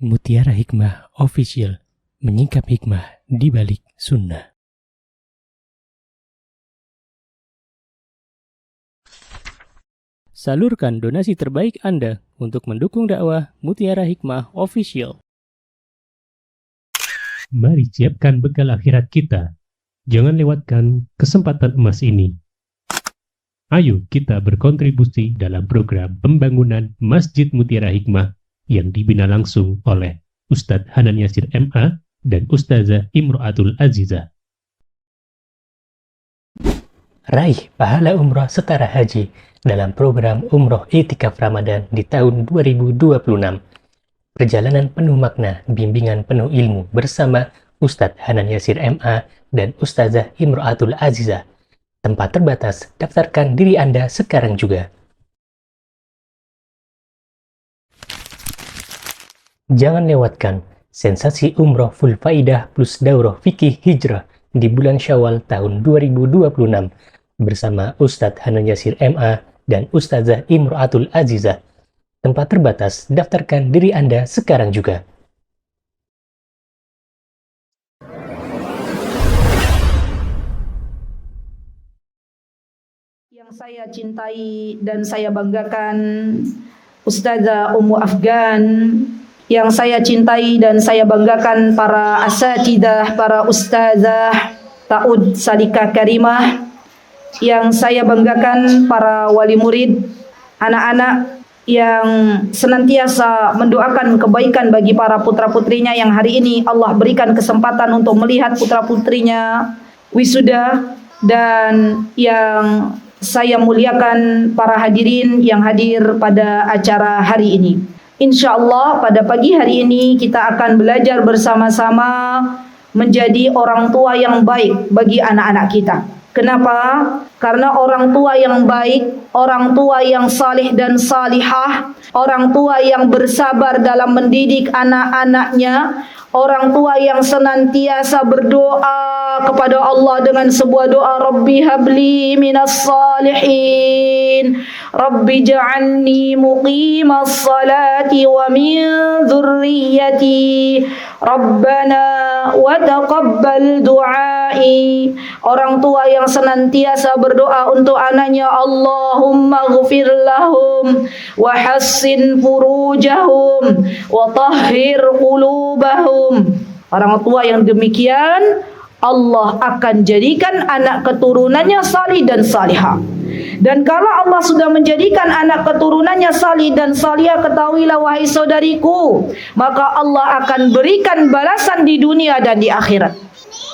Mutiara Hikmah Official, menyingkap hikmah di balik sunnah. Salurkan donasi terbaik Anda untuk mendukung dakwah Mutiara Hikmah Official. Mari siapkan bekal akhirat kita. Jangan lewatkan kesempatan emas ini. Ayo kita berkontribusi dalam program pembangunan Masjid Mutiara Hikmah yang dibina langsung oleh Ustadz Hanan Yasir MA dan Ustazah Imro'atul Azizah. Raih pahala umroh setara haji dalam program Umroh I'tikaf Ramadan di tahun 2026. Perjalanan penuh makna, bimbingan penuh ilmu bersama Ustadz Hanan Yasir MA dan Ustazah Imro'atul Azizah. Tempat terbatas, daftarkan diri Anda sekarang juga. Jangan lewatkan sensasi umroh full faidah plus daurah fikih hijrah di bulan Syawal tahun 2026 bersama Ustadz Hanan Yasir MA dan Ustazah Imro'atul Azizah. Tempat terbatas, daftarkan diri Anda sekarang juga. Yang saya cintai dan saya banggakan, Ustazah Ummu Afgan. Yang saya cintai dan saya banggakan para asatidzah, para ustazah Ta'ud Salika Karimah. Yang saya banggakan para wali murid, anak-anak yang senantiasa mendoakan kebaikan bagi para putra-putrinya yang hari ini Allah berikan kesempatan untuk melihat putra-putrinya wisuda. Dan yang saya muliakan para hadirin yang hadir pada acara hari ini. Insya Allah pada pagi hari ini kita akan belajar bersama-sama menjadi orang tua yang baik bagi anak-anak kita. Kenapa? Karena orang tua yang baik, orang tua yang salih dan salihah, orang tua yang bersabar dalam mendidik anak-anaknya, orang tua yang senantiasa berdoa kepada Allah dengan sebuah doa, Rabbi habli minas salihin, Rabbi ja'alni muqimas salati wa min dzurriyyati, Rabbana wa taqabbal du'ai. Orang tua yang senantiasa berdoa untuk anaknya, Allahumma ghfir lahum wa hassin furujahum wa tahhir qulubahum. Orang tua yang demikian Allah akan jadikan anak keturunannya salih dan salihah. Dan kalau Allah sudah menjadikan anak keturunannya salih dan salihah, ketahuilah wahai saudariku, maka Allah akan berikan balasan di dunia dan di akhirat.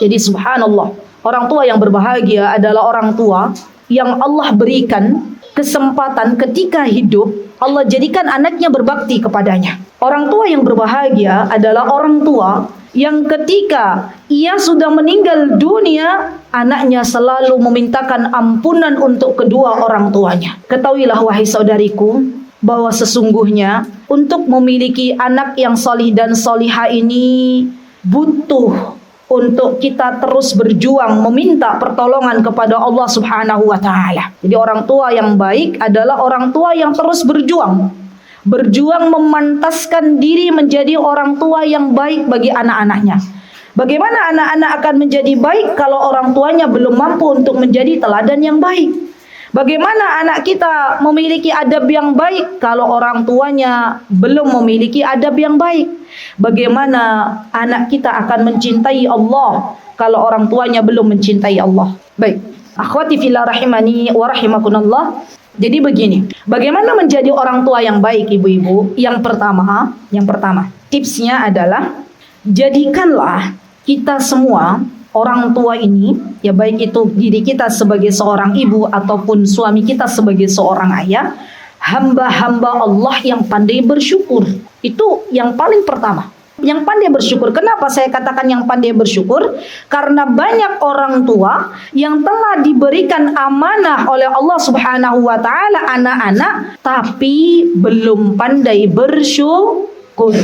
Jadi subhanallah, orang tua yang berbahagia adalah orang tua yang Allah berikan kesempatan ketika hidup, Allah jadikan anaknya berbakti kepadanya. Orang tua yang berbahagia adalah orang tua yang ketika ia sudah meninggal dunia, anaknya selalu memintakan ampunan untuk kedua orang tuanya. Ketahuilah wahai saudariku, bahwa sesungguhnya untuk memiliki anak yang salih dan salihah ini butuh untuk kita terus berjuang meminta pertolongan kepada Allah Subhanahu wa taala. Jadi orang tua yang baik adalah orang tua yang terus berjuang memantaskan diri menjadi orang tua yang baik bagi anak-anaknya. Bagaimana anak-anak akan menjadi baik kalau orang tuanya belum mampu untuk menjadi teladan yang baik? Bagaimana anak kita memiliki adab yang baik kalau orang tuanya belum memiliki adab yang baik? Bagaimana anak kita akan mencintai Allah kalau orang tuanya belum mencintai Allah? Baik, akhwati fillah rahimani wa rahimakunallah. Jadi begini, bagaimana menjadi orang tua yang baik ibu-ibu? Yang pertama, tipsnya adalah jadikanlah kita semua orang tua ini, ya baik itu diri kita sebagai seorang ibu ataupun suami kita sebagai seorang ayah, hamba-hamba Allah yang pandai bersyukur. Itu yang paling pertama. Yang pandai bersyukur. Kenapa saya katakan yang pandai bersyukur? Karena banyak orang tua yang telah diberikan amanah oleh Allah Subhanahu wa taala anak-anak tapi belum pandai bersyukur.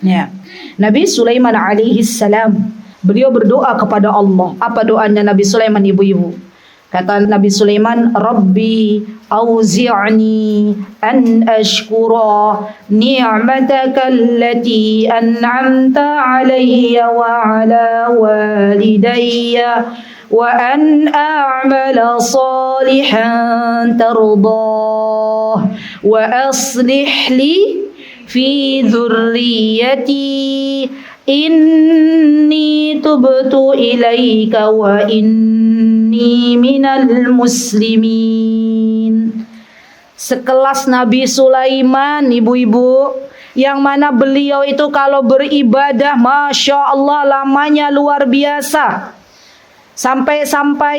Ya. Nabi Sulaiman alaihi salam, beliau berdoa kepada Allah. Apa doanya Nabi Sulaiman ibu-ibu? Kata Nabi Sulaiman, Rabbi auzi'ni an ashkura ni'mataka allati an'amta alayya wa ala walidayya wa an a'mala salihan tardah wa aslih li fi dhurriyyati inni tubtu ilaika wa inni minal muslimin. Sekelas Nabi Sulaiman, ibu-ibu, yang mana beliau itu kalau beribadah, Masya Allah, lamanya luar biasa. Sampai-sampai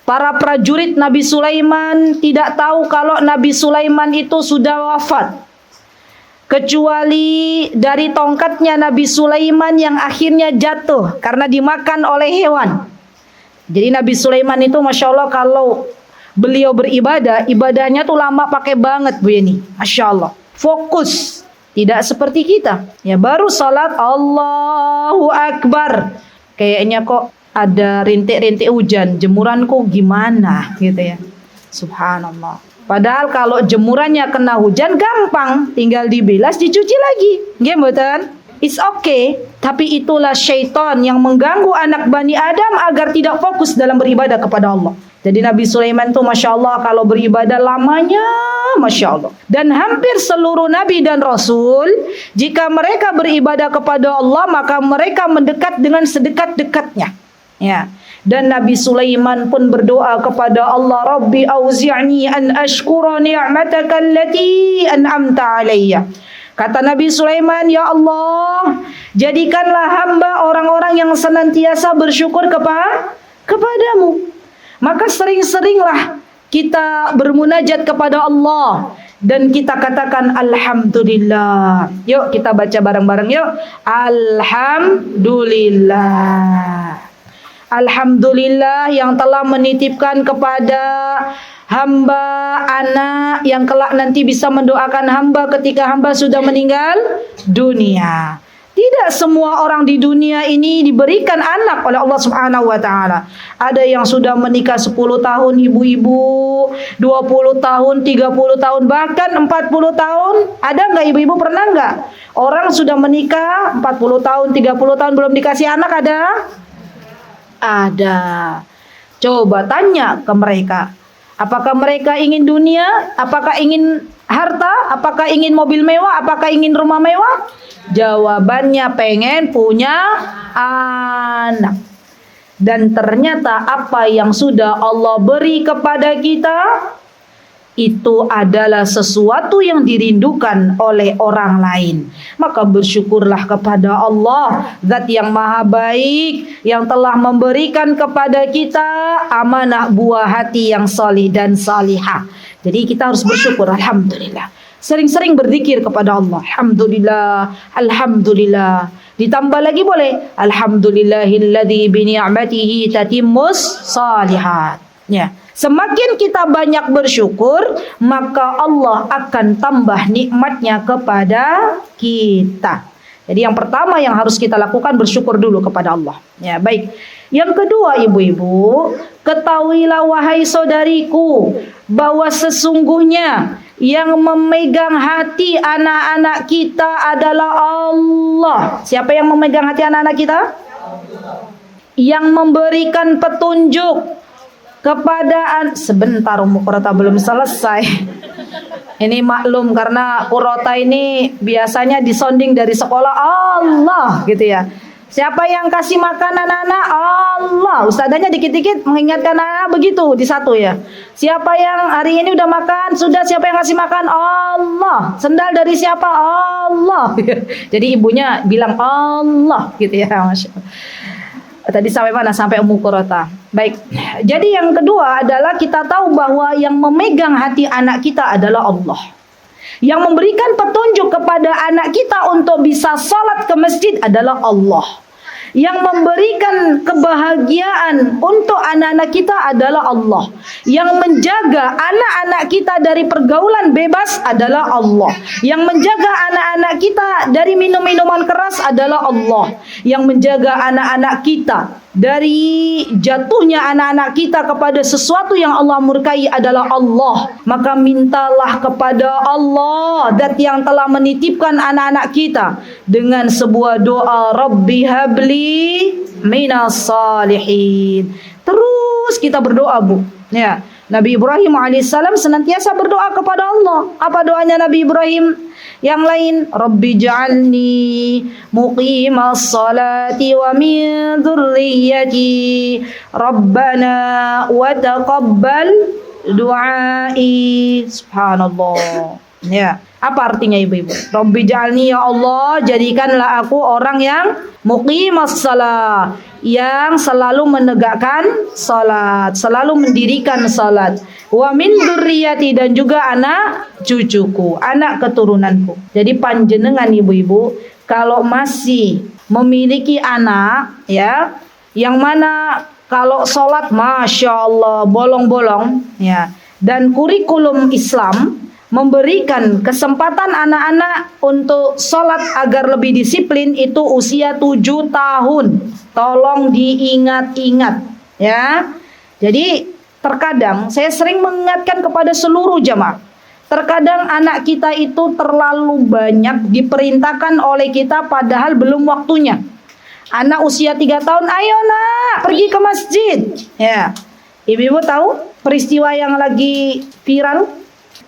para prajurit Nabi Sulaiman tidak tahu kalau Nabi Sulaiman itu sudah wafat, kecuali dari tongkatnya Nabi Sulaiman yang akhirnya jatuh karena dimakan oleh hewan. Jadi Nabi Sulaiman itu Masya Allah kalau beliau beribadah, ibadahnya tuh lama pakai banget Bu Yeni. Masya Allah, fokus. Tidak seperti kita, ya baru salat Allahu Akbar, kayaknya kok ada rintik-rintik hujan, jemuranku gimana gitu ya. Subhanallah. Padahal kalau jemurannya kena hujan gampang, tinggal dibilas, dicuci lagi. Nggih mboten? It's okay. Tapi itulah syaitan yang mengganggu anak Bani Adam agar tidak fokus dalam beribadah kepada Allah. Jadi Nabi Sulaiman tuh Masya Allah kalau beribadah lamanya Masya Allah. Dan hampir seluruh Nabi dan Rasul, jika mereka beribadah kepada Allah, maka mereka mendekat dengan sedekat-dekatnya. Ya. Dan Nabi Sulaiman pun berdoa kepada Allah, Rabbi auzi'ni an ashkura ni'mataka allati an'amta alayya. Kata Nabi Sulaiman, ya Allah, jadikanlah hamba orang-orang yang senantiasa bersyukur kepadamu. Maka sering-seringlah kita bermunajat kepada Allah dan kita katakan alhamdulillah. Yuk kita baca bareng-bareng yuk. Alhamdulillah. Alhamdulillah yang telah menitipkan kepada hamba anak yang kelak nanti bisa mendoakan hamba ketika hamba sudah meninggal dunia. Tidak semua orang di dunia ini diberikan anak oleh Allah Subhanahu wa taala. Ada yang sudah menikah 10 tahun ibu-ibu, 20 tahun, 30 tahun, bahkan 40 tahun. Ada enggak ibu-ibu, pernah enggak? Orang sudah menikah 40 tahun, 30 tahun belum dikasih anak, ada? Ada. Coba tanya ke mereka. Apakah mereka ingin dunia? Apakah ingin harta? Apakah ingin mobil mewah? Apakah ingin rumah mewah? Jawabannya pengen punya anak. Dan ternyata apa yang sudah Allah beri kepada kita itu adalah sesuatu yang dirindukan oleh orang lain. Maka bersyukurlah kepada Allah, Zat yang maha baik, yang telah memberikan kepada kita amanah buah hati yang salih dan salihah. Jadi kita harus bersyukur, alhamdulillah. Sering-sering berzikir kepada Allah, alhamdulillah, alhamdulillah. Ditambah lagi boleh, alhamdulillahilladzi bi ni'matihi tatimmus shalihat. Ya. Semakin kita banyak bersyukur, maka Allah akan tambah nikmatnya kepada kita. Jadi yang pertama yang harus kita lakukan bersyukur dulu kepada Allah. Ya, baik. Yang kedua ibu-ibu, ketahuilah wahai saudariku bahwa sesungguhnya yang memegang hati anak-anak kita adalah Allah. Siapa yang memegang hati anak-anak kita? Yang memberikan petunjuk kepada sebentar, Ummu Qurrata belum selesai. Ini maklum karena Qurrata ini biasanya disonding dari sekolah Allah gitu ya. Siapa yang kasih makan anak-anak? Allah. Ustazanya dikit-dikit mengingatkan anak begitu di satu ya. Siapa yang hari ini udah makan? Sudah. Siapa yang kasih makan? Allah. Sendal dari siapa? Allah. Jadi ibunya bilang Allah gitu ya. Masya Allah. Tadi sampai mana? Sampai Ummu Qurrata. Baik. Jadi yang kedua adalah kita tahu bahwa yang memegang hati anak kita adalah Allah. Yang memberikan petunjuk kepada anak kita untuk bisa salat ke masjid adalah Allah. Yang memberikan kebahagiaan untuk anak-anak kita adalah Allah. Yang menjaga anak-anak kita dari pergaulan bebas adalah Allah. Yang menjaga anak-anak kita dari minum-minuman keras adalah Allah. Yang menjaga anak-anak kita dari jatuhnya anak-anak kita kepada sesuatu yang Allah murkai adalah Allah. Maka mintalah kepada Allah, zat yang telah menitipkan anak-anak kita, dengan sebuah doa, Rabbi habli minas salihin. Terus kita berdoa, Bu. Ya, Nabi Ibrahim alaihissalam senantiasa berdoa kepada Allah. Apa doanya Nabi Ibrahim? Yang lain, Rabbi ja'alni muqimas salati wa min dzurriyyati Rabbana wa taqabbal du'ai. Subhanallah. Ya, apa artinya ibu-ibu? Rabbi ja'alni, ya Allah, jadikanlah aku orang yang muqimas salat, yang selalu menegakkan salat, selalu mendirikan salat. Wa min dzurriyyati, dan juga anak cucuku, anak keturunanku. Jadi panjenengan ibu-ibu kalau masih memiliki anak, ya, yang mana kalau salat Masya Allah bolong-bolong, ya, dan kurikulum Islam memberikan kesempatan anak-anak untuk sholat agar lebih disiplin itu usia 7 tahun. Tolong diingat-ingat, ya. Jadi terkadang saya sering mengingatkan kepada seluruh jamaah, terkadang anak kita itu terlalu banyak diperintahkan oleh kita padahal belum waktunya. Anak usia 3 tahun, ayo nak pergi ke masjid, ya. Ibu-ibu tahu peristiwa yang lagi viral?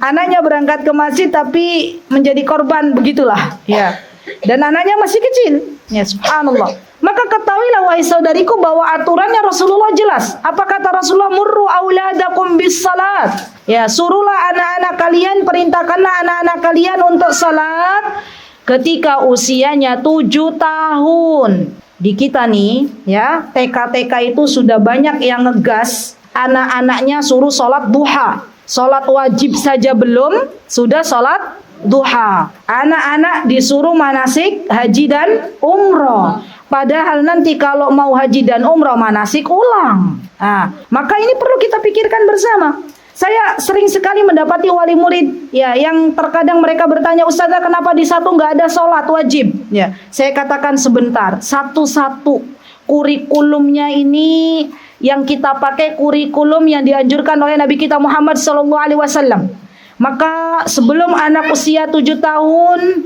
Anaknya berangkat ke masjid tapi menjadi korban, begitulah, ya. Dan anaknya masih kecil, ya, subhanallah. Maka ketahuilah wahai saudariku bahwa aturannya Rasulullah jelas. Apa kata Rasulullah? Murru auladakum bis salat. Ya, suruhlah anak-anak kalian, perintahkanlah anak-anak kalian untuk salat ketika usianya 7 tahun. Di kita nih, ya, TK-TK itu sudah banyak yang ngegas anak-anaknya suruh salat duha. Salat wajib saja belum, sudah salat duha. Anak-anak disuruh manasik haji dan umroh. Padahal nanti kalau mau haji dan umroh manasik ulang. Nah, maka ini perlu kita pikirkan bersama. Saya sering sekali mendapati wali murid, ya, yang terkadang mereka bertanya, Ustazah, kenapa di satu nggak ada sholat wajib? Ya, saya katakan sebentar, satu-satu kurikulumnya ini yang kita pakai kurikulum yang dianjurkan oleh Nabi kita Muhammad SAW. Maka sebelum anak usia 7 tahun,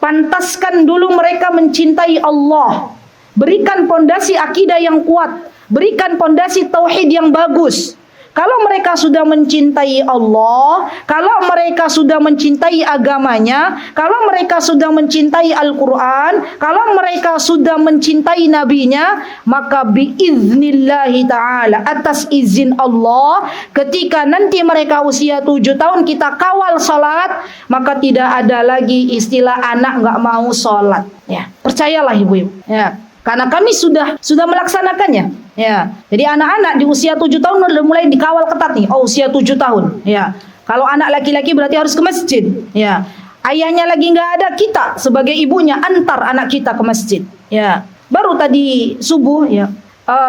pantaskan dulu mereka mencintai Allah. Berikan pondasi akidah yang kuat, berikan pondasi tauhid yang bagus. Kalau mereka sudah mencintai Allah, kalau mereka sudah mencintai agamanya, kalau mereka sudah mencintai Al-Quran, kalau mereka sudah mencintai nabinya, maka biiznillahi ta'ala, atas izin Allah, ketika nanti mereka usia 7 tahun kita kawal salat, maka tidak ada lagi istilah anak nggak mau salat. Ya, percayalah ibu-ibu. Ya. Karena kami sudah melaksanakannya. Ya, jadi anak-anak di usia 7 tahun sudah mulai dikawal ketat nih. Oh, usia 7 tahun. Ya, kalau anak laki-laki berarti harus ke masjid. Ya, ayahnya lagi nggak ada, kita sebagai ibunya antar anak kita ke masjid. Ya, baru tadi subuh, ya,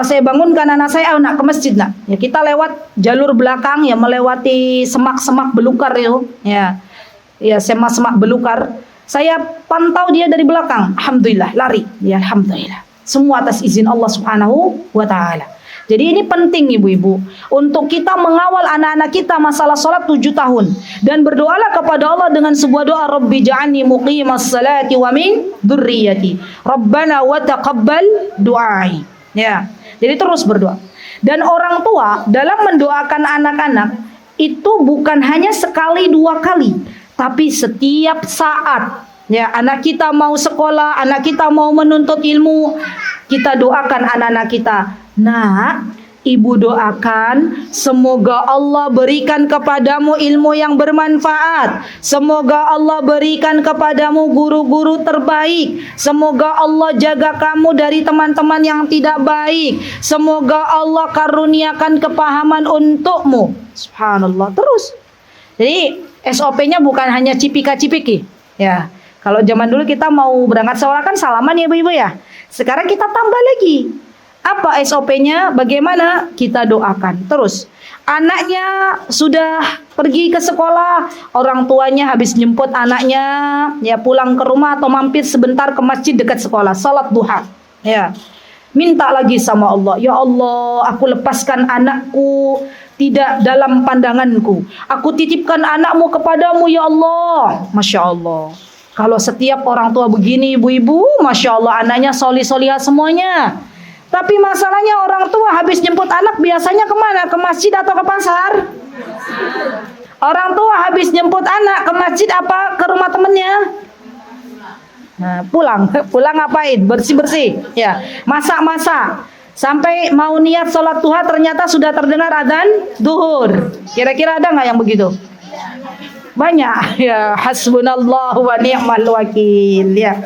saya bangunkan anak saya, nak ke masjid nak. Ya, kita lewat jalur belakang, ya, melewati semak-semak belukar itu. Ya, semak-semak belukar. Saya pantau dia dari belakang. Alhamdulillah, lari. Ya, alhamdulillah. Semua atas izin Allah Subhanahu wa ta'ala. Jadi ini penting ibu-ibu, untuk kita mengawal anak-anak kita masalah sholat 7 tahun. Dan berdoalah kepada Allah dengan sebuah doa, Rabbi ja'alni muqimas salati wa min dzurriyyati Rabbana wa taqabbal du'ai. Ya, jadi terus berdoa. Dan orang tua dalam mendoakan anak-anak itu bukan hanya sekali 2 kali, tapi setiap saat. Ya, anak kita mau sekolah, anak kita mau menuntut ilmu, kita doakan anak-anak kita. Nak, ibu doakan semoga Allah berikan kepadamu ilmu yang bermanfaat. Semoga Allah berikan kepadamu guru-guru terbaik. Semoga Allah jaga kamu dari teman-teman yang tidak baik. Semoga Allah karuniakan kepahaman untukmu. Subhanallah. Terus. Jadi SOP-nya bukan hanya cipika-cipiki. Ya. Kalau zaman dulu kita mau berangkat sekolah kan salaman ya ibu-ibu ya. Sekarang kita tambah lagi. Apa SOP-nya? Bagaimana? Kita doakan. Terus, anaknya sudah pergi ke sekolah, orang tuanya habis jemput anaknya, ya pulang ke rumah atau mampir sebentar ke masjid dekat sekolah, salat duha. Ya. Minta lagi sama Allah, ya Allah, aku lepaskan anakku tidak dalam pandanganku. Aku titipkan anakmu kepadamu ya Allah. Masya Allah. Kalau setiap orang tua begini ibu-ibu, Masya Allah anaknya solih-solihah semuanya. Tapi masalahnya orang tua habis jemput anak biasanya kemana? Ke masjid atau ke pasar? Orang tua habis jemput anak ke masjid apa ke rumah temennya? Nah, pulang ngapain? Bersih-bersih, ya, masak-masak. Sampai mau niat sholat duha ternyata sudah terdengar adzan duhur. Kira-kira ada nggak yang begitu? Banyak, ya. Hasbunallahu wa ni'mal wakil, ya.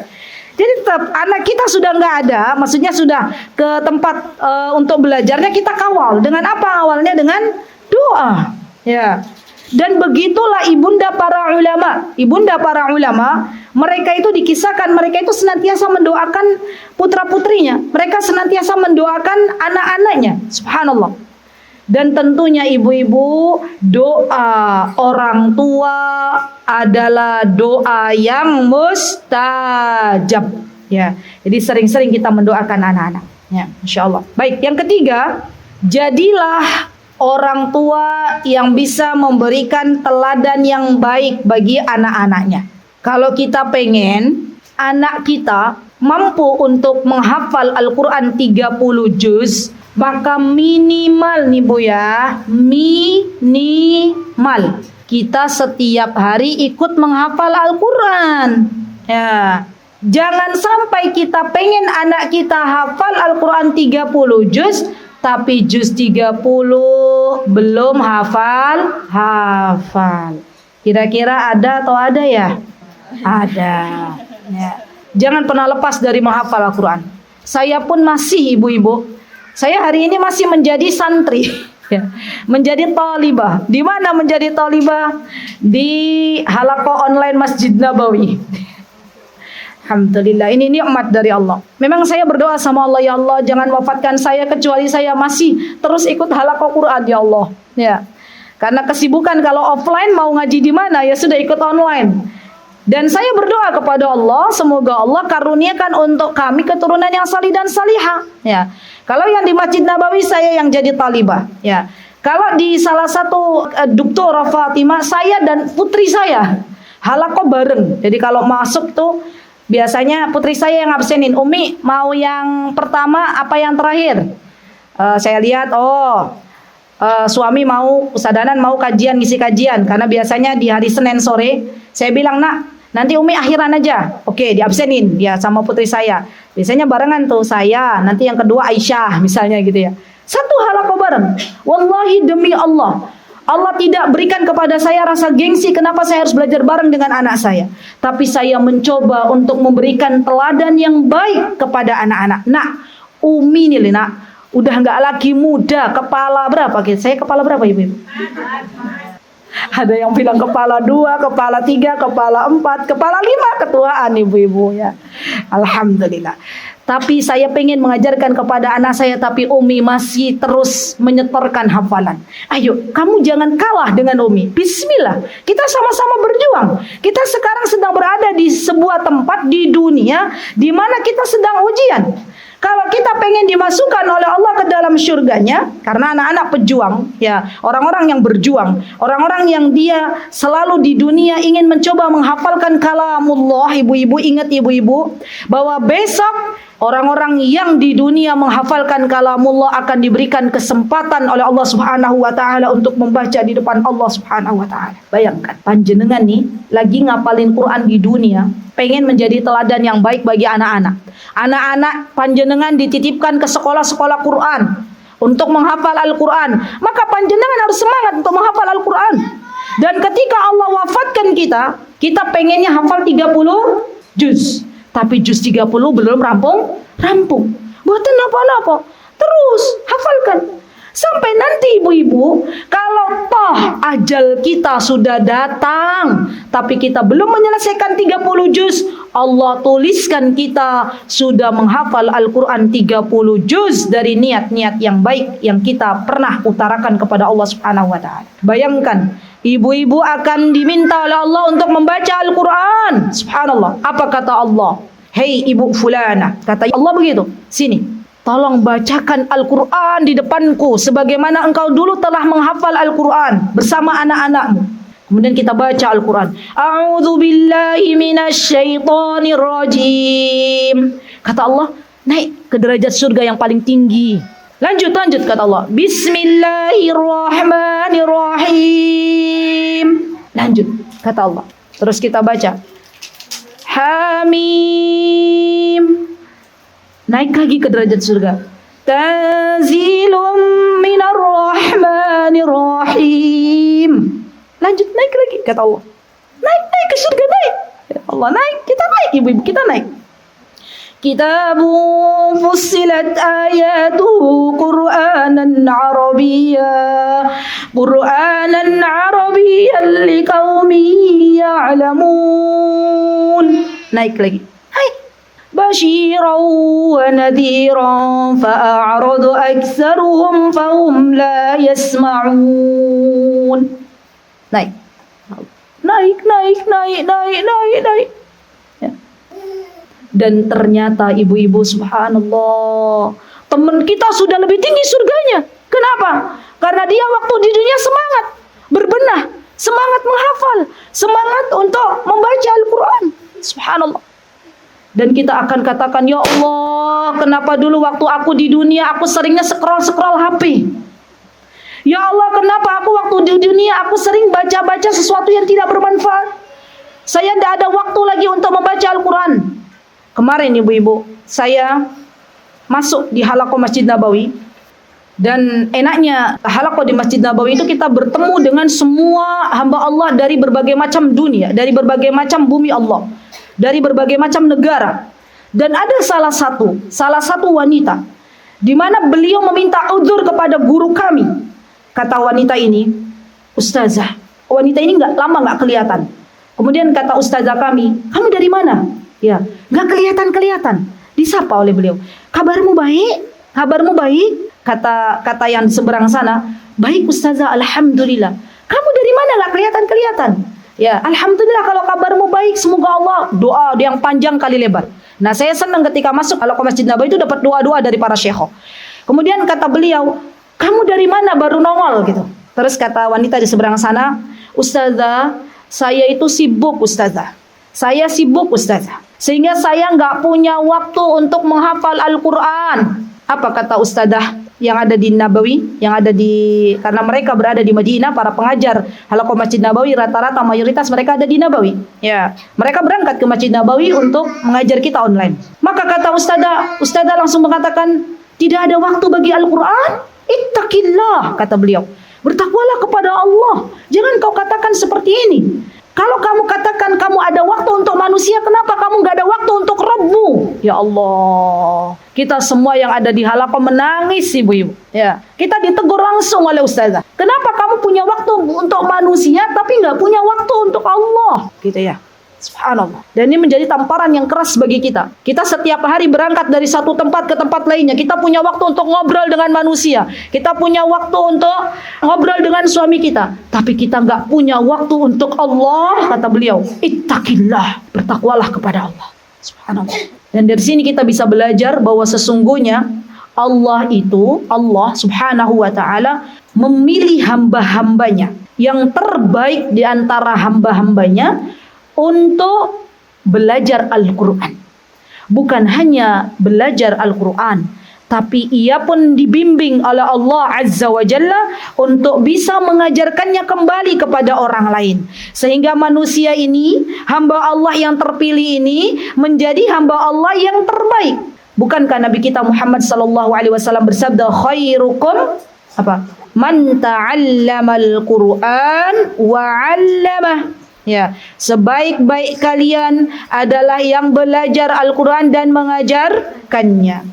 Jadi tetap anak kita sudah nggak ada, maksudnya sudah ke tempat untuk belajarnya kita kawal. Dengan apa awalnya? Dengan doa, ya. Dan begitulah ibunda para ulama. Ibunda para ulama, mereka itu dikisahkan, mereka itu senantiasa mendoakan putra-putrinya. Mereka senantiasa mendoakan anak-anaknya. Subhanallah. Dan tentunya ibu-ibu, doa orang tua adalah doa yang mustajab. Ya, jadi sering-sering kita mendoakan anak-anak. Ya, Masya Allah. Baik, yang ketiga, jadilah orang tua yang bisa memberikan teladan yang baik bagi anak-anaknya. Kalau kita pengen anak kita mampu untuk menghafal Al-Quran 30 juz, maka minimal nih Bu ya, minimal kita setiap hari ikut menghafal Al-Quran. Ya, jangan sampai kita pengen anak kita hafal Al-Quran 30 juz, tapi juz 30 belum hafal. Kira-kira ada atau ada ya? Ada. Ya. Jangan pernah lepas dari menghafal Al-Quran. Saya pun masih ibu-ibu. Saya hari ini masih menjadi santri. Ya. Menjadi talibah. Di mana menjadi talibah? Di halaqah online Masjid Nabawi. Alhamdulillah, ini nikmat dari Allah. Memang saya berdoa sama Allah, ya Allah jangan wafatkan saya kecuali saya masih terus ikut halaqah Quran ya Allah. Ya. Karena kesibukan kalau offline mau ngaji di mana ya sudah ikut online. Dan saya berdoa kepada Allah semoga Allah karuniakan untuk kami keturunan yang salih dan salihah. Ya. Kalau yang di Masjid Nabawi saya yang jadi talibah. Ya. Kalau di salah satu Doktor Fatimah saya dan putri saya halaqah bareng. Jadi kalau masuk tuh biasanya putri saya yang absenin. Umi mau yang pertama apa yang terakhir? Saya lihat suami mau usadanan mau kajian, ngisi kajian. Karena biasanya di hari Senin sore. Saya bilang nak nanti Umi akhiran aja. Oke diabsenin ya sama putri saya. Biasanya barengan tuh saya. Nanti yang kedua Aisyah misalnya gitu ya. Satu halaqah bareng. Wallahi demi Allah, Allah tidak berikan kepada saya rasa gengsi kenapa saya harus belajar bareng dengan anak saya. Tapi saya mencoba untuk memberikan teladan yang baik kepada anak-anak. Nak, Umi nih nak, udah nggak lagi muda, kepala berapa? Saya kepala berapa ibu? Ada yang bilang kepala 2, kepala 3, kepala 4, kepala 5, ketuaan ibu-ibu ya. Alhamdulillah. Tapi saya pengen mengajarkan kepada anak saya, tapi Umi masih terus menyetorkan hafalan. Ayo, kamu jangan kalah dengan Umi. Bismillah, kita sama-sama berjuang. Kita sekarang sedang berada di sebuah tempat di dunia di mana kita sedang ujian. Kalau kita pengen dimasukkan oleh Allah ke dalam syurganya, karena anak-anak pejuang, ya orang-orang yang berjuang, orang-orang yang dia selalu di dunia ingin mencoba menghafalkan kalamullah, ibu-ibu ingat ibu-ibu, bahwa besok orang-orang yang di dunia menghafalkan kalamullah akan diberikan kesempatan oleh Allah Subhanahu wa taala untuk membaca di depan Allah Subhanahu wa taala. Bayangkan, panjenengan nih lagi ngapalin Quran di dunia, pengen menjadi teladan yang baik bagi anak-anak. Anak-anak panjenengan dititipkan ke sekolah-sekolah Quran untuk menghafal Al-Quran. Maka panjenengan harus semangat untuk menghafal Al-Quran. Dan ketika Allah wafatkan kita, kita pengennya hafal 30 juz. Tapi juz 30 belum rampung. Buatan apa-apa. Terus hafalkan. Sampai nanti ibu-ibu, kalau toh ajal kita sudah datang, tapi kita belum menyelesaikan 30 juz, Allah tuliskan kita sudah menghafal Al-Quran 30 juz dari niat-niat yang baik yang kita pernah utarakan kepada Allah Subhanahu wa taala. Bayangkan, ibu-ibu akan diminta oleh Allah untuk membaca Al-Quran. Subhanallah. Apa kata Allah? Hei ibu fulana, kata Allah begitu. Sini, tolong bacakan Al-Quran di depanku sebagaimana engkau dulu telah menghafal Al-Quran bersama anak-anakmu. Kemudian kita baca Al-Quran. A'udzu billahi minasyaitonir rajim. Kata Allah, naik ke derajat surga yang paling tinggi. Lanjut kata Allah. Bismillahirrahmanirrahim. Lanjut kata Allah. Terus kita baca. Hamim. Naik lagi ke derajat surga. Tanzilum minar rahmanir rahim. Lanjut naik lagi kata Allah. Naik ke surga, naik. Ya Allah, naik, kita naik ibu-ibu, kita naik. Kitabun fussilat ayatuhu Qur'anan Arabiyyan liqaumin ya'lamun. Naik lagi. Basyiran wa nadhiran fa'aradu aktsaruhum fahum la yasma'un. Naik. Ya. Dan ternyata ibu-ibu subhanallah, teman kita sudah lebih tinggi surganya. Kenapa? Karena dia waktu di dunia semangat berbenah, semangat menghafal, semangat untuk membaca Al-Quran. Subhanallah. Dan kita akan katakan, ya Allah, kenapa dulu waktu aku di dunia aku seringnya scroll HP? Ya Allah, kenapa aku waktu di dunia aku sering baca-baca sesuatu yang tidak bermanfaat? Saya tidak ada waktu lagi untuk membaca Al-Quran. Kemarin ibu-ibu, saya masuk di halaqah Masjid Nabawi. Dan enaknya halaqah di Masjid Nabawi itu kita bertemu dengan semua hamba Allah dari berbagai macam dunia, dari berbagai macam bumi Allah, dari berbagai macam negara. Dan ada salah satu wanita di mana beliau meminta udzur kepada guru kami. Kata wanita ini, ustazah, wanita ini nggak kelihatan. Kemudian kata ustazah kami, kamu dari mana? Ya, nggak kelihatan. Disapa oleh beliau. Kabarmu baik? Kata yang di seberang sana, baik ustazah, alhamdulillah. Kamu dari mana nggak kelihatan? Ya, alhamdulillah kalau kabarmu baik, semoga Allah, doa yang panjang kali lebar. Nah, saya senang ketika masuk halaqah Masjid Nabawi itu dapat doa-doa dari para syekh. Kemudian kata beliau, kamu dari mana baru nongol gitu. Terus kata wanita di seberang sana, ustazah, saya itu sibuk ustazah. Sehingga saya nggak punya waktu untuk menghafal Al-Quran. Apa kata ustazah yang ada di Nabawi, karena mereka berada di Madinah, para pengajar halaqah Masjid Nabawi rata-rata mayoritas mereka ada di Nabawi. Ya, mereka berangkat ke Masjid Nabawi untuk mengajar kita online. Maka kata ustazah langsung mengatakan, tidak ada waktu bagi Al-Quran. Ittaqillah, kata beliau. Bertakwalah kepada Allah. Jangan kau katakan seperti ini. Kalau kamu katakan kamu ada waktu untuk manusia, kenapa kamu gak ada waktu untuk Rabbu? Ya Allah, kita semua yang ada di halaqah menangis ibu-ibu. Ya, kita ditegur langsung oleh ustazah. Kenapa kamu punya waktu untuk manusia tapi gak punya waktu untuk Allah? Gitu ya. Subhanallah. Dan ini menjadi tamparan yang keras bagi kita. Kita setiap hari berangkat dari satu tempat ke tempat lainnya. Kita punya waktu untuk ngobrol dengan manusia. Kita punya waktu untuk ngobrol dengan suami kita. Tapi kita nggak punya waktu untuk Allah. Kata beliau, ittaqillah, bertakwalah kepada Allah. Subhanallah. Dan dari sini kita bisa belajar bahwa sesungguhnya Allah subhanahu wa ta'ala memilih hamba-hambanya yang terbaik di antara hamba-hambanya untuk belajar Al-Quran. Bukan hanya belajar Al-Quran, tapi ia pun dibimbing oleh Allah Azza wa Jalla untuk bisa mengajarkannya kembali kepada orang lain. Sehingga manusia ini, hamba Allah yang terpilih ini, menjadi hamba Allah yang terbaik. Bukankah Nabi kita Muhammad SAW bersabda, khairukum man ta'allamal Qur'an wa 'allamah. Ya, sebaik-baik kalian adalah yang belajar Al-Quran dan mengajarkannya.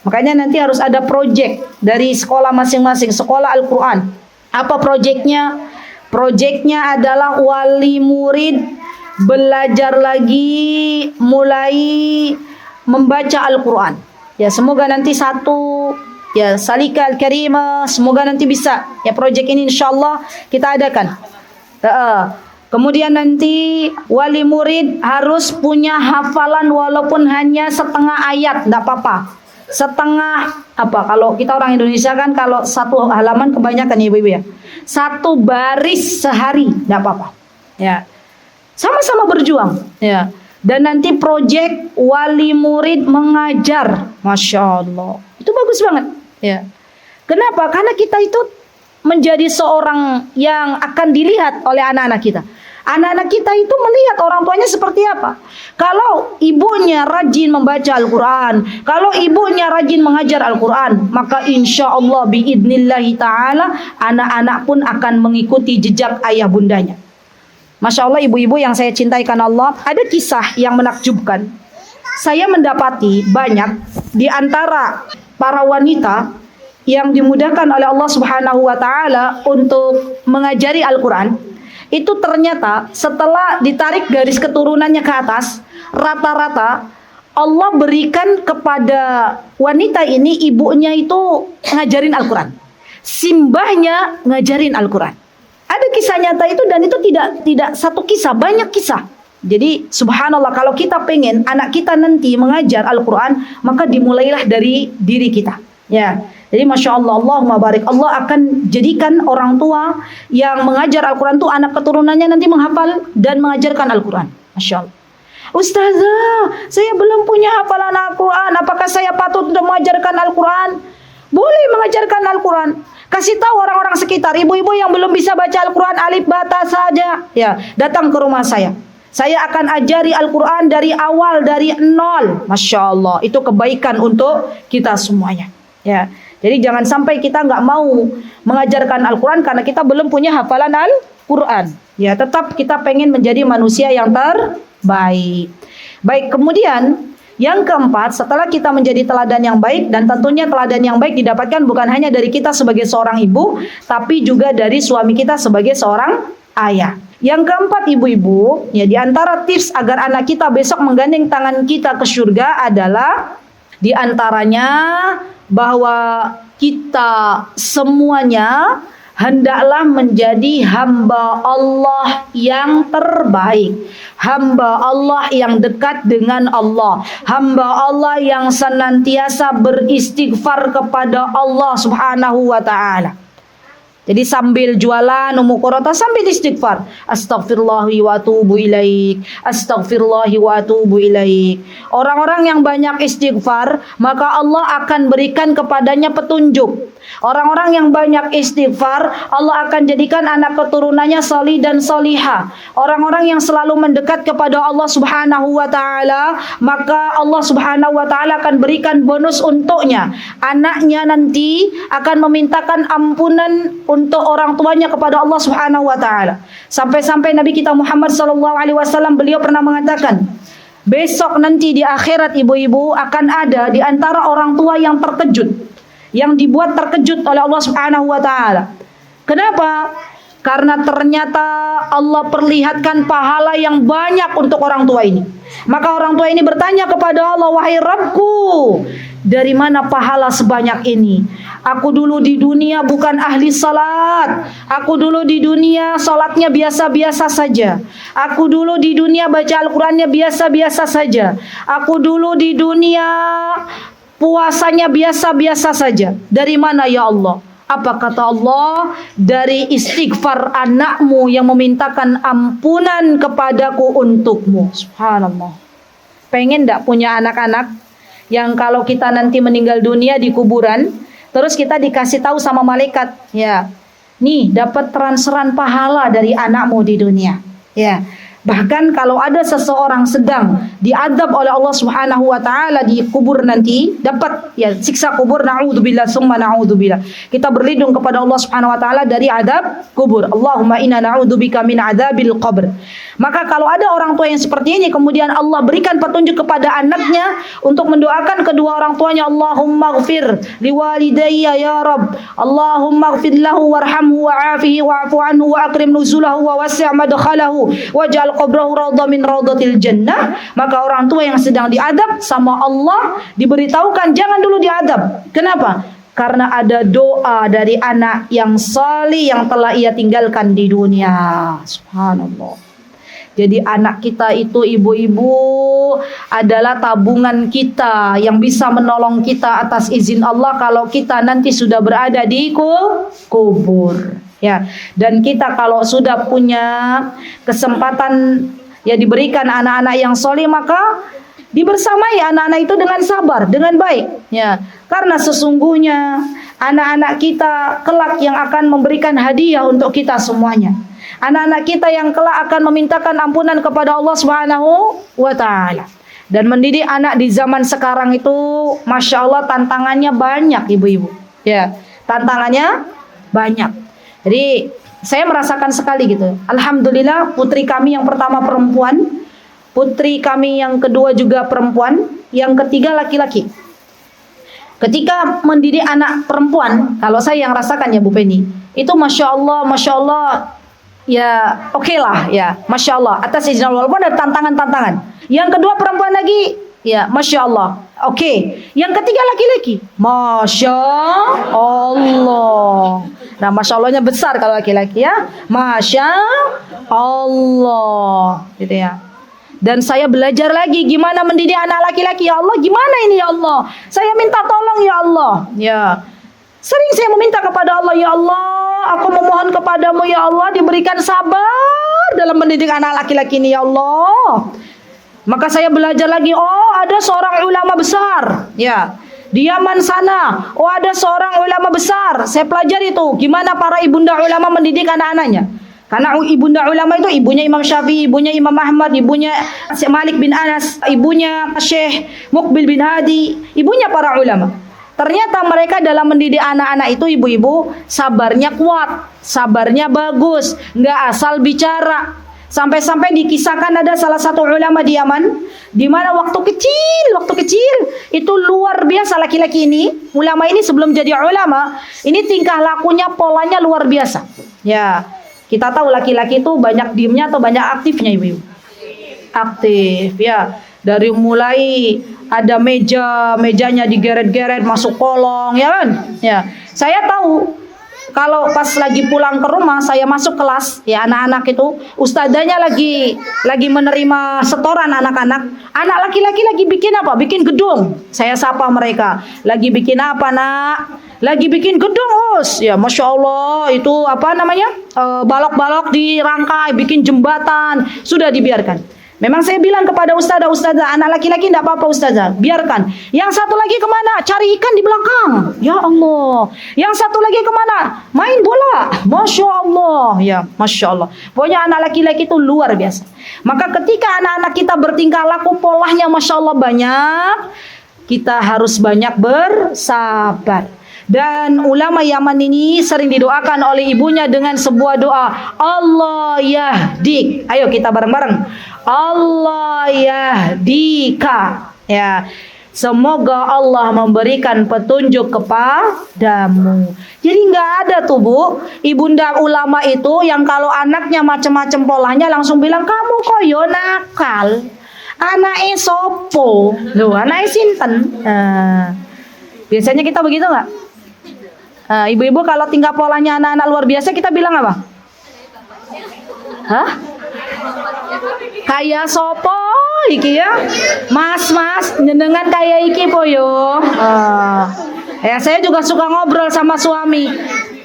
Makanya nanti harus ada proyek dari sekolah masing-masing, sekolah Al-Quran. Apa proyeknya? Proyeknya adalah wali murid belajar lagi, mulai membaca Al-Quran. Ya, semoga nanti Salika Al-Karimah, semoga nanti bisa. Ya, proyek ini insyaallah kita adakan. Kemudian nanti wali murid harus punya hafalan walaupun hanya setengah ayat, tidak apa-apa. setengah apa, kalau kita orang Indonesia kan kalau satu halaman kebanyakan ya ibu-ibu ya, satu baris sehari tidak apa-apa ya, sama-sama berjuang ya. Dan nanti proyek wali murid mengajar, Masya Allah, itu bagus banget ya. Kenapa? Karena kita itu menjadi seorang yang akan dilihat oleh anak-anak kita. Anak-anak kita itu melihat orang tuanya seperti apa. Kalau ibunya rajin membaca Al-Quran, kalau ibunya rajin mengajar Al-Quran, maka insya Allah biidnillahi ta'ala anak-anak pun akan mengikuti jejak ayah bundanya. Masya Allah ibu-ibu yang saya cintai karena Allah, ada kisah yang menakjubkan. Saya mendapati banyak di antara para wanita yang dimudahkan oleh Allah Subhanahu wa taala untuk mengajari Al-Qur'an, itu ternyata setelah ditarik garis keturunannya ke atas, rata-rata Allah berikan kepada wanita ini, ibunya itu ngajarin Al-Qur'an, simbahnya ngajarin Al-Qur'an. Ada kisah nyata itu, dan itu tidak satu kisah, banyak kisah. Jadi subhanallah, kalau kita pengen anak kita nanti mengajar Al-Quran, maka dimulailah dari diri kita ya. Jadi Masya Allah, Allahumma barik, Allah akan jadikan orang tua yang mengajar Al-Quran itu anak keturunannya nanti menghafal dan mengajarkan Al-Quran. Masya Allah. Ustazah, saya belum punya hafalan Al-Quran, apakah saya patut untuk mengajarkan Al-Quran? Boleh mengajarkan Al-Quran. Kasih tahu orang-orang sekitar, ibu-ibu yang belum bisa baca Al-Quran alif bata saja ya, datang ke rumah saya. Saya akan ajari Al-Quran dari awal, dari nol. Masya Allah, itu kebaikan untuk kita semuanya ya. Jadi jangan sampai kita nggak mau mengajarkan Al-Quran karena kita belum punya hafalan Al-Quran ya. Tetap kita pengen menjadi manusia yang terbaik. Baik, kemudian yang keempat, setelah kita menjadi teladan yang baik, dan tentunya teladan yang baik didapatkan bukan hanya dari kita sebagai seorang ibu, tapi juga dari suami kita sebagai seorang ayah. Yang keempat ibu-ibu, ya di antara tips agar anak kita besok menggandeng tangan kita ke surga adalah di antaranya bahwa kita semuanya hendaklah menjadi hamba Allah yang terbaik, hamba Allah yang dekat dengan Allah, hamba Allah yang senantiasa beristighfar kepada Allah Subhanahu wa ta'ala. Jadi sambil jualan umukurata sambil istighfar, astaghfirullahi wa atubu ilaik, astaghfirullahi wa atubu ilaik. Orang-orang yang banyak istighfar, maka Allah akan berikan kepadanya petunjuk. Orang-orang yang banyak istighfar, Allah akan jadikan anak keturunannya salih dan salihah. Orang-orang yang selalu mendekat kepada Allah Subhanahu wa ta'ala, maka Allah Subhanahu wa ta'ala akan berikan bonus untuknya. Anaknya nanti akan memintakan ampunan untuk orang tuanya kepada Allah Subhanahu wa ta'ala. Sampai-sampai Nabi kita Muhammad SAW, beliau pernah mengatakan, besok nanti di akhirat ibu-ibu akan ada di antara orang tua yang terkejut, yang dibuat terkejut oleh Allah Subhanahu wa ta'ala. Kenapa? Karena ternyata Allah perlihatkan pahala yang banyak untuk orang tua ini. Maka orang tua ini bertanya kepada Allah, wahai Rabbku, dari mana pahala sebanyak ini? Aku dulu di dunia bukan ahli salat. Aku dulu di dunia salatnya biasa-biasa saja. Aku dulu di dunia baca Al-Qurannya biasa-biasa saja. Aku dulu di dunia puasanya biasa-biasa saja. Dari mana ya Allah? Apa kata Allah? Dari istighfar anakmu yang memintakan ampunan kepadaku untukmu. Subhanallah. Pengen gak punya anak-anak yang kalau kita nanti meninggal dunia di kuburan, terus kita dikasih tahu sama malaikat, ya, nih dapat transferan pahala dari anakmu di dunia, ya. Bahkan kalau ada seseorang sedang diadab oleh Allah Subhanahu wa taala di kubur nanti, dapat ya siksa kubur, naudzubillah summa naudzubillah. Kita berlindung kepada Allah Subhanahu wa taala dari adab kubur. Allahumma inna na'udzubika min adzabil qabr. Maka kalau ada orang tua yang seperti ini, kemudian Allah berikan petunjuk kepada anaknya untuk mendoakan kedua orang tuanya, Allahumma ighfir liwalidayya ya Rabb, Allahumma ighfir lahu warhamhu wa'afihi wa'fu anhu wa akrim nuzulahu wa wasi' madkhalahu waj'al qabrahu raudhatan min raudatil jannah. Maka orang tua yang sedang diadab sama Allah diberitahukan jangan dulu diadab. Kenapa? Karena ada doa dari anak yang salih yang telah ia tinggalkan di dunia. Subhanallah. Jadi anak kita itu ibu-ibu adalah tabungan kita yang bisa menolong kita atas izin Allah kalau kita nanti sudah berada di kubur. Ya, dan kita kalau sudah punya kesempatan ya diberikan anak-anak yang soleh, maka dibersamai anak-anak itu dengan sabar, dengan baik. Ya, karena sesungguhnya anak-anak kita kelak yang akan memberikan hadiah untuk kita semuanya. Anak-anak kita yang kelak akan memintakan ampunan kepada Allah Subhanahu wa Ta'ala. Dan mendidik anak di zaman sekarang itu, masya Allah, tantangannya banyak, ibu-ibu. Ya, tantangannya banyak. Jadi saya merasakan sekali gitu. Alhamdulillah, putri kami yang pertama perempuan, putri kami yang kedua juga perempuan, yang ketiga laki-laki. Ketika mendidik anak perempuan, kalau saya yang rasakan ya Bu Penny, itu masya Allah, ya oke lah ya, masya Allah. Atas izin Allah, walaupun ada tantangan-tantangan. Yang kedua perempuan lagi, ya masya Allah, oke. Yang ketiga laki-laki, masya Allah. Nah masya Allahnya besar kalau laki-laki ya, masya Allah, gitu ya. Dan saya belajar lagi gimana mendidik anak laki-laki. Ya Allah, gimana ini ya Allah? Saya minta tolong ya Allah. Ya, sering saya meminta kepada Allah, ya Allah, aku memohon kepadamu ya Allah, diberikan sabar dalam mendidik anak laki-laki ini ya Allah. Maka saya belajar lagi, oh ada seorang ulama besar, ya, di Yaman sana. Oh ada seorang ulama besar. Saya pelajari itu gimana para ibunda ulama mendidik anak-anaknya. Karena ibunda ulama itu ibunya Imam Syafi'i, ibunya Imam Ahmad, ibunya Syekh Malik bin Anas, ibunya Syekh Muqbil bin Hadi, ibunya para ulama. Ternyata mereka dalam mendidik anak-anak itu ibu-ibu sabarnya kuat, sabarnya bagus, nggak asal bicara. Sampai-sampai dikisahkan ada salah satu ulama di Yaman, di mana waktu kecil itu luar biasa laki-laki ini, ulama ini sebelum jadi ulama, ini tingkah lakunya polanya luar biasa. Ya. Kita tahu laki-laki itu banyak diemnya atau banyak aktifnya ibu-ibu? Aktif ya. Dari mulai ada mejanya digeret-geret masuk kolong ya kan? Ya. Saya tahu kalau pas lagi pulang ke rumah saya masuk kelas ya anak-anak itu ustadzanya lagi menerima setoran anak-anak. Anak laki-laki lagi bikin apa? Bikin gedung. Saya sapa mereka. Lagi bikin apa, Nak? Lagi bikin gedung, Us. Ya, masya Allah, itu apa namanya? Balok-balok dirangkai, bikin jembatan. Sudah dibiarkan. Memang saya bilang kepada ustazah, anak laki-laki tidak apa-apa ustazah, biarkan. Yang satu lagi kemana? Cari ikan di belakang. Ya Allah. Yang satu lagi kemana? Main bola. Masya Allah. Ya, masya Allah. Pokoknya anak laki-laki itu luar biasa. Maka ketika anak-anak kita bertingkah laku polanya masya Allah banyak, kita harus banyak bersabar. Dan ulama Yaman ini sering didoakan oleh ibunya dengan sebuah doa, Allah yahdik. Ayo kita bareng-bareng. Allah yahdika. Ya. Semoga Allah memberikan petunjuk kepadamu. Jadi nggak ada tuh Bu, ibunda ulama itu yang kalau anaknya macam-macam polanya langsung bilang kamu kok yo nakal. Anake sopo? Loh, anake sinten? Biasanya kita begitu nggak? Ibu-ibu kalau tingkah polanya anak-anak luar biasa kita bilang apa? Hah? Kayak sopo iki ya? Mas nyenengan kayak iki po yo. Ya saya juga suka ngobrol sama suami.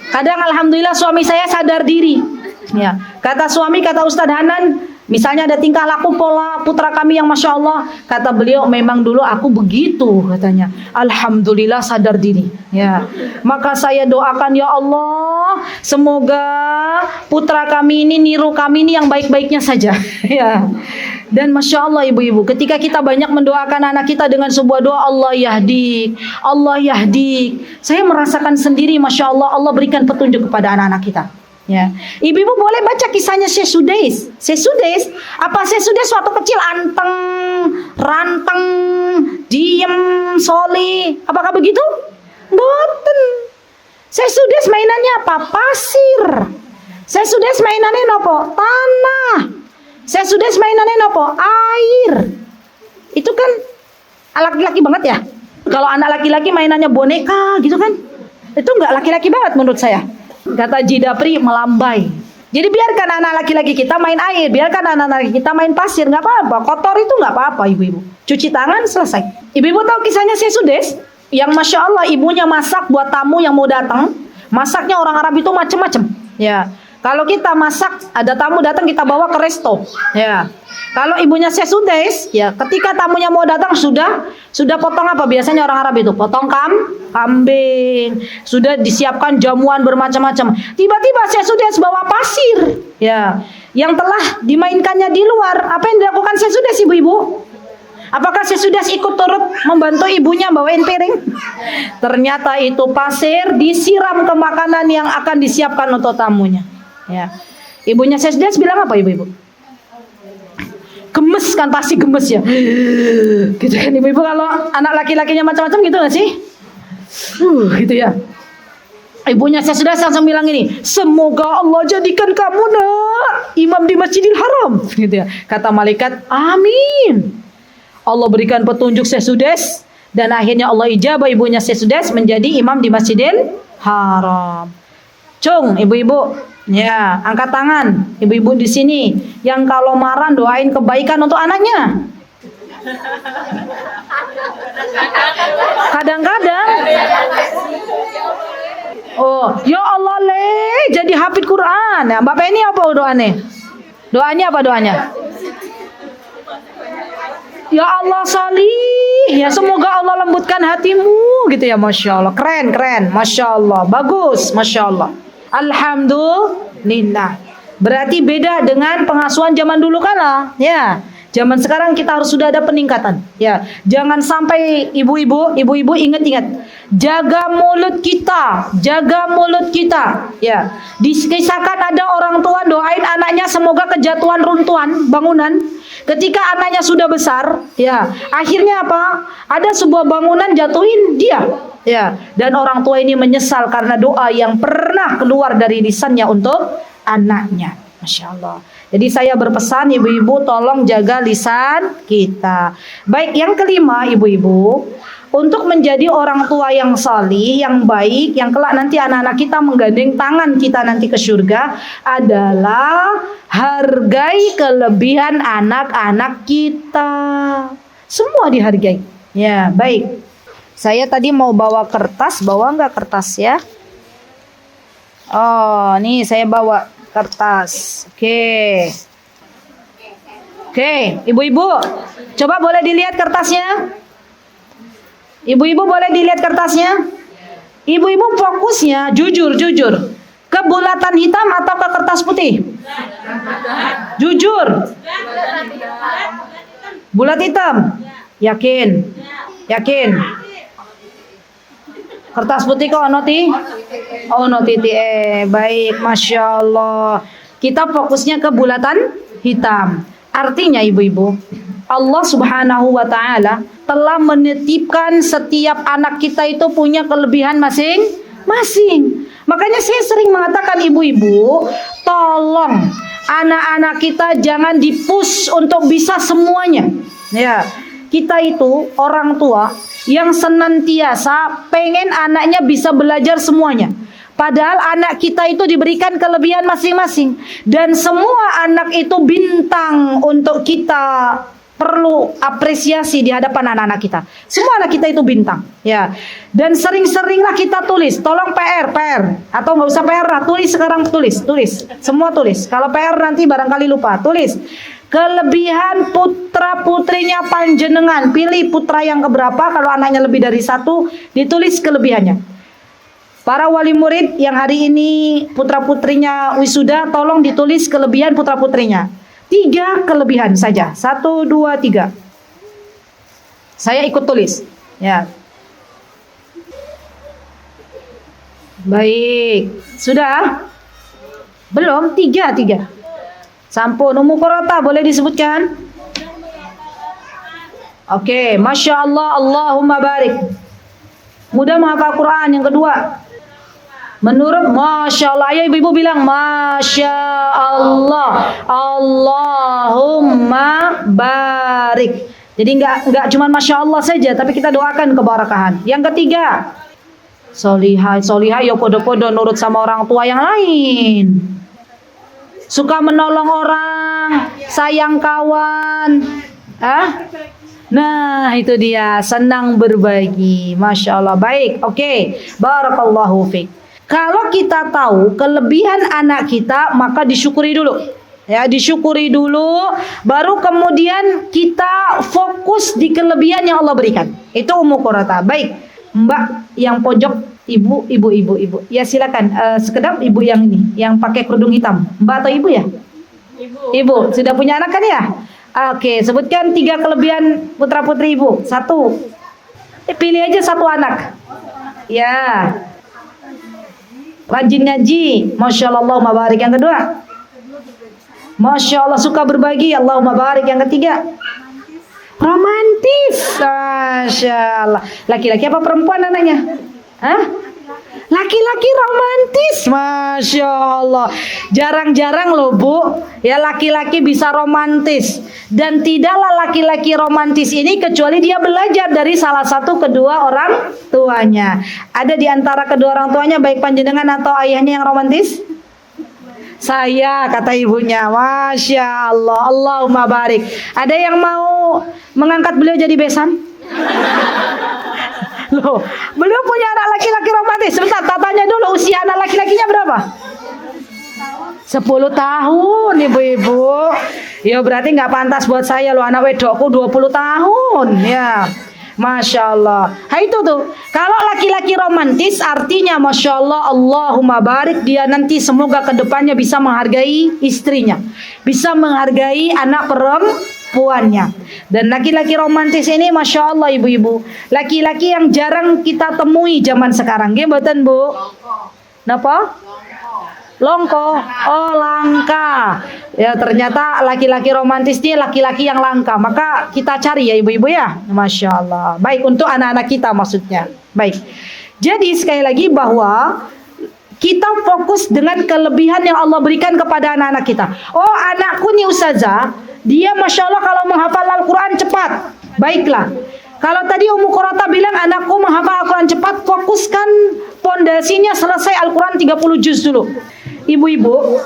Kadang alhamdulillah suami saya sadar diri. Ya, kata suami, kata Ustadz Hanan, misalnya ada tingkah laku pola putra kami yang masya Allah, kata beliau memang dulu aku begitu katanya. Alhamdulillah sadar diri. Ya, maka saya doakan ya Allah, semoga putra kami ini niru kami ini yang baik-baiknya saja. Ya. Dan masya Allah ibu-ibu, ketika kita banyak mendoakan anak kita dengan sebuah doa Allah yahdik, Allah yahdik, saya merasakan sendiri masya Allah, Allah berikan petunjuk kepada anak-anak kita. Ya. Ibu-ibu boleh baca kisahnya Syekh Sudais. Syekh Sudais, apa Syekh Sudais waktu kecil anteng, ranteng, diem, soli, apakah begitu? Boten. Syekh Sudais mainannya apa? Pasir. Syekh Sudais mainannya apa? Tanah. Syekh Sudais mainannya apa? Air. Itu kan laki-laki banget ya. Kalau anak laki-laki mainannya boneka gitu kan, itu nggak laki-laki banget menurut saya. Kata Jidapri melambai. Jadi biarkan anak laki-laki kita main air, biarkan anak laki kita main pasir, nggak apa-apa. Kotor itu nggak apa-apa, ibu-ibu. Cuci tangan selesai. Ibu-ibu tahu kisahnya Syekh Sudes yang masya Allah ibunya masak buat tamu yang mau datang. Masaknya orang Arab itu macam-macam. Ya, kalau kita masak ada tamu datang kita bawa ke resto. Ya, kalau ibunya Syekh Sudes, ya ketika tamunya mau datang sudah potong apa biasanya orang Arab itu potong kambing, sudah disiapkan jamuan bermacam-macam. Tiba-tiba Syekh Sudes bawa pasir, ya, yang telah dimainkannya di luar. Apa yang dilakukan Syekh Sudes, ibu-ibu? Apakah Syekh Sudes ikut turut membantu ibunya bawain piring? Ternyata itu pasir disiram ke makanan yang akan disiapkan untuk tamunya. Ya, ibunya Syekh Sudes bilang apa, ibu-ibu? Gemes kan, pasti gemes ya. Gitu kan ibu-ibu, kalau anak laki-lakinya macam-macam gitu gak sih? Gitu ya. Ibunya Syekh Sudes langsung bilang ini, semoga Allah jadikan kamu nak imam di Masjidil Haram. Gitu ya. Kata malaikat, amin. Allah berikan petunjuk Syekh Sudes dan akhirnya Allah ijabah ibunya Syekh Sudes menjadi imam di Masjidil Haram. Cung, ibu-ibu, ya, angkat tangan. Ibu-ibu di sini yang kalau marah doain kebaikan untuk anaknya. Kadang-kadang, oh, ya Allah jadi hafid Quran. Ya, Bapak ini apa doanya? Doanya apa doanya? Ya Allah salih, ya semoga Allah lembutkan hatimu, gitu ya, masya Allah, keren, masya Allah, bagus, masya Allah, alhamdulillah. Berarti beda dengan pengasuhan zaman dulu kala, ya. Zaman sekarang kita harus sudah ada peningkatan, ya. Jangan sampai ibu-ibu ingat-ingat, jaga mulut kita, ya. Dikisahkan ada orang tua doain anaknya semoga kejatuhan runtuhan bangunan. Ketika anaknya sudah besar, ya, akhirnya apa? Ada sebuah bangunan jatuhin dia, ya. Dan orang tua ini menyesal karena doa yang pernah keluar dari lisannya untuk anaknya. Masya Allah. Jadi saya berpesan ibu-ibu tolong jaga lisan kita. Baik, yang kelima ibu-ibu, untuk menjadi orang tua yang salih, yang baik, yang kelak nanti anak-anak kita menggandeng tangan kita nanti ke surga adalah hargai kelebihan anak-anak kita. Semua dihargai. Ya, baik. Saya tadi mau bawa kertas, bawa nggak kertas ya? Oh, nih saya bawa kertas. Oke, ibu-ibu, coba boleh dilihat kertasnya? Ibu-ibu boleh dilihat kertasnya? Ibu-ibu fokusnya jujur ke bulatan hitam atau ke kertas putih? Jujur. Bulat hitam. Yakin? Kertas putih kok noti? Oh, noti. Baik, masya Allah. Kita fokusnya ke bulatan hitam. Artinya ibu-ibu, Allah Subhanahu wa ta'ala telah menitipkan setiap anak kita itu punya kelebihan masing-masing. Makanya saya sering mengatakan ibu-ibu, tolong anak-anak kita jangan dipush untuk bisa semuanya. Ya, kita itu orang tua yang senantiasa pengen anaknya bisa belajar semuanya. Padahal anak kita itu diberikan kelebihan masing-masing. Dan semua anak itu bintang untuk kita perlu apresiasi di hadapan anak-anak kita. Semua anak kita itu bintang, ya. Dan sering-seringlah kita tulis. Tolong PR atau nggak usah PR lah, tulis sekarang, tulis. Semua tulis. Kalau PR nanti barangkali lupa, tulis. Kelebihan putra putrinya panjenengan. Pilih putra yang keberapa. Kalau anaknya lebih dari satu, ditulis kelebihannya. Para wali murid yang hari ini putra putrinya wisuda, tolong ditulis kelebihan putra putrinya. 3 kelebihan saja. 1, 2, 3. Saya ikut tulis. Ya. Baik. Sudah? Belum? 3. Sampun. Mukorota boleh disebutkan? Oke. Masya Allah. Allahumma barik. Mudah menghafal Quran. Yang kedua, menurut Masya Allah, ayo ibu-ibu bilang Masya Allah, Allahumma barik. Jadi enggak cuma Masya Allah saja, tapi kita doakan keberkahan. Yang ketiga, solihah ya podo-podo nurut sama orang tua yang lain. Suka menolong orang, sayang kawan. Nah, itu dia, senang berbagi. Masya Allah. Baik, oke. Barakallahu fiik. Kalau kita tahu kelebihan anak kita, maka disyukuri dulu. Ya, disyukuri dulu, baru kemudian kita fokus di kelebihan yang Allah berikan. Itu Ummu Qurrata. Baik, Mbak yang pojok, ibu. Ya silakan, sekedap ibu yang ini, yang pakai kerudung hitam. Mbak atau ibu ya? Ibu. Sudah punya anak kan ya? Oke, sebutkan 3 kelebihan putra putri ibu. 1. Pilih aja 1 anak. Ya. Rajin ngaji, Masya Allah, Allahumma barik. Yang kedua, Masya Allah, suka berbagi, Allahumma barik. Yang ketiga, romantis, Masya Allah. Laki-laki apa perempuan anaknya? Laki-laki romantis, Masya Allah. Jarang-jarang loh Bu, ya laki-laki bisa romantis. Dan tidaklah laki-laki romantis ini kecuali dia belajar dari salah satu kedua orang tuanya. Ada di antara kedua orang tuanya, baik panjenengan atau ayahnya yang romantis? Saya, kata ibunya. Masya Allah, Allahumma barik. Ada yang mau mengangkat beliau jadi besan? Loh, beliau punya anak laki-laki romantis. Sebentar, tanya dulu usia anak laki-lakinya berapa? 10 tahun, ibu-ibu. Ya berarti nggak pantas buat saya loh, anak wedokku 20 tahun. Ya, Masya Allah. Itu tuh, kalau laki-laki romantis artinya Masya Allah, Allahumma barik, dia nanti semoga kedepannya bisa menghargai istrinya, bisa menghargai anak perempuannya. Dan laki-laki romantis ini Masya Allah ibu-ibu, laki-laki yang jarang kita temui zaman sekarang. Gimana Bu? Napa? Longko, oh langka. Ya ternyata laki-laki romantis ini laki-laki yang langka. Maka kita cari ya ibu-ibu ya. Masya Allah. Baik, untuk anak-anak kita maksudnya. Baik. Jadi sekali lagi bahwa kita fokus dengan kelebihan yang Allah berikan kepada anak-anak kita. Oh anakku nih Ustazah, dia Masya Allah kalau menghafal Al-Quran cepat. Baiklah. Kalau tadi Ummu Qurrata bilang anakku menghafal Al-Quran cepat, fokuskan pondasinya selesai Al-Quran 30 juz dulu. Ibu-ibu,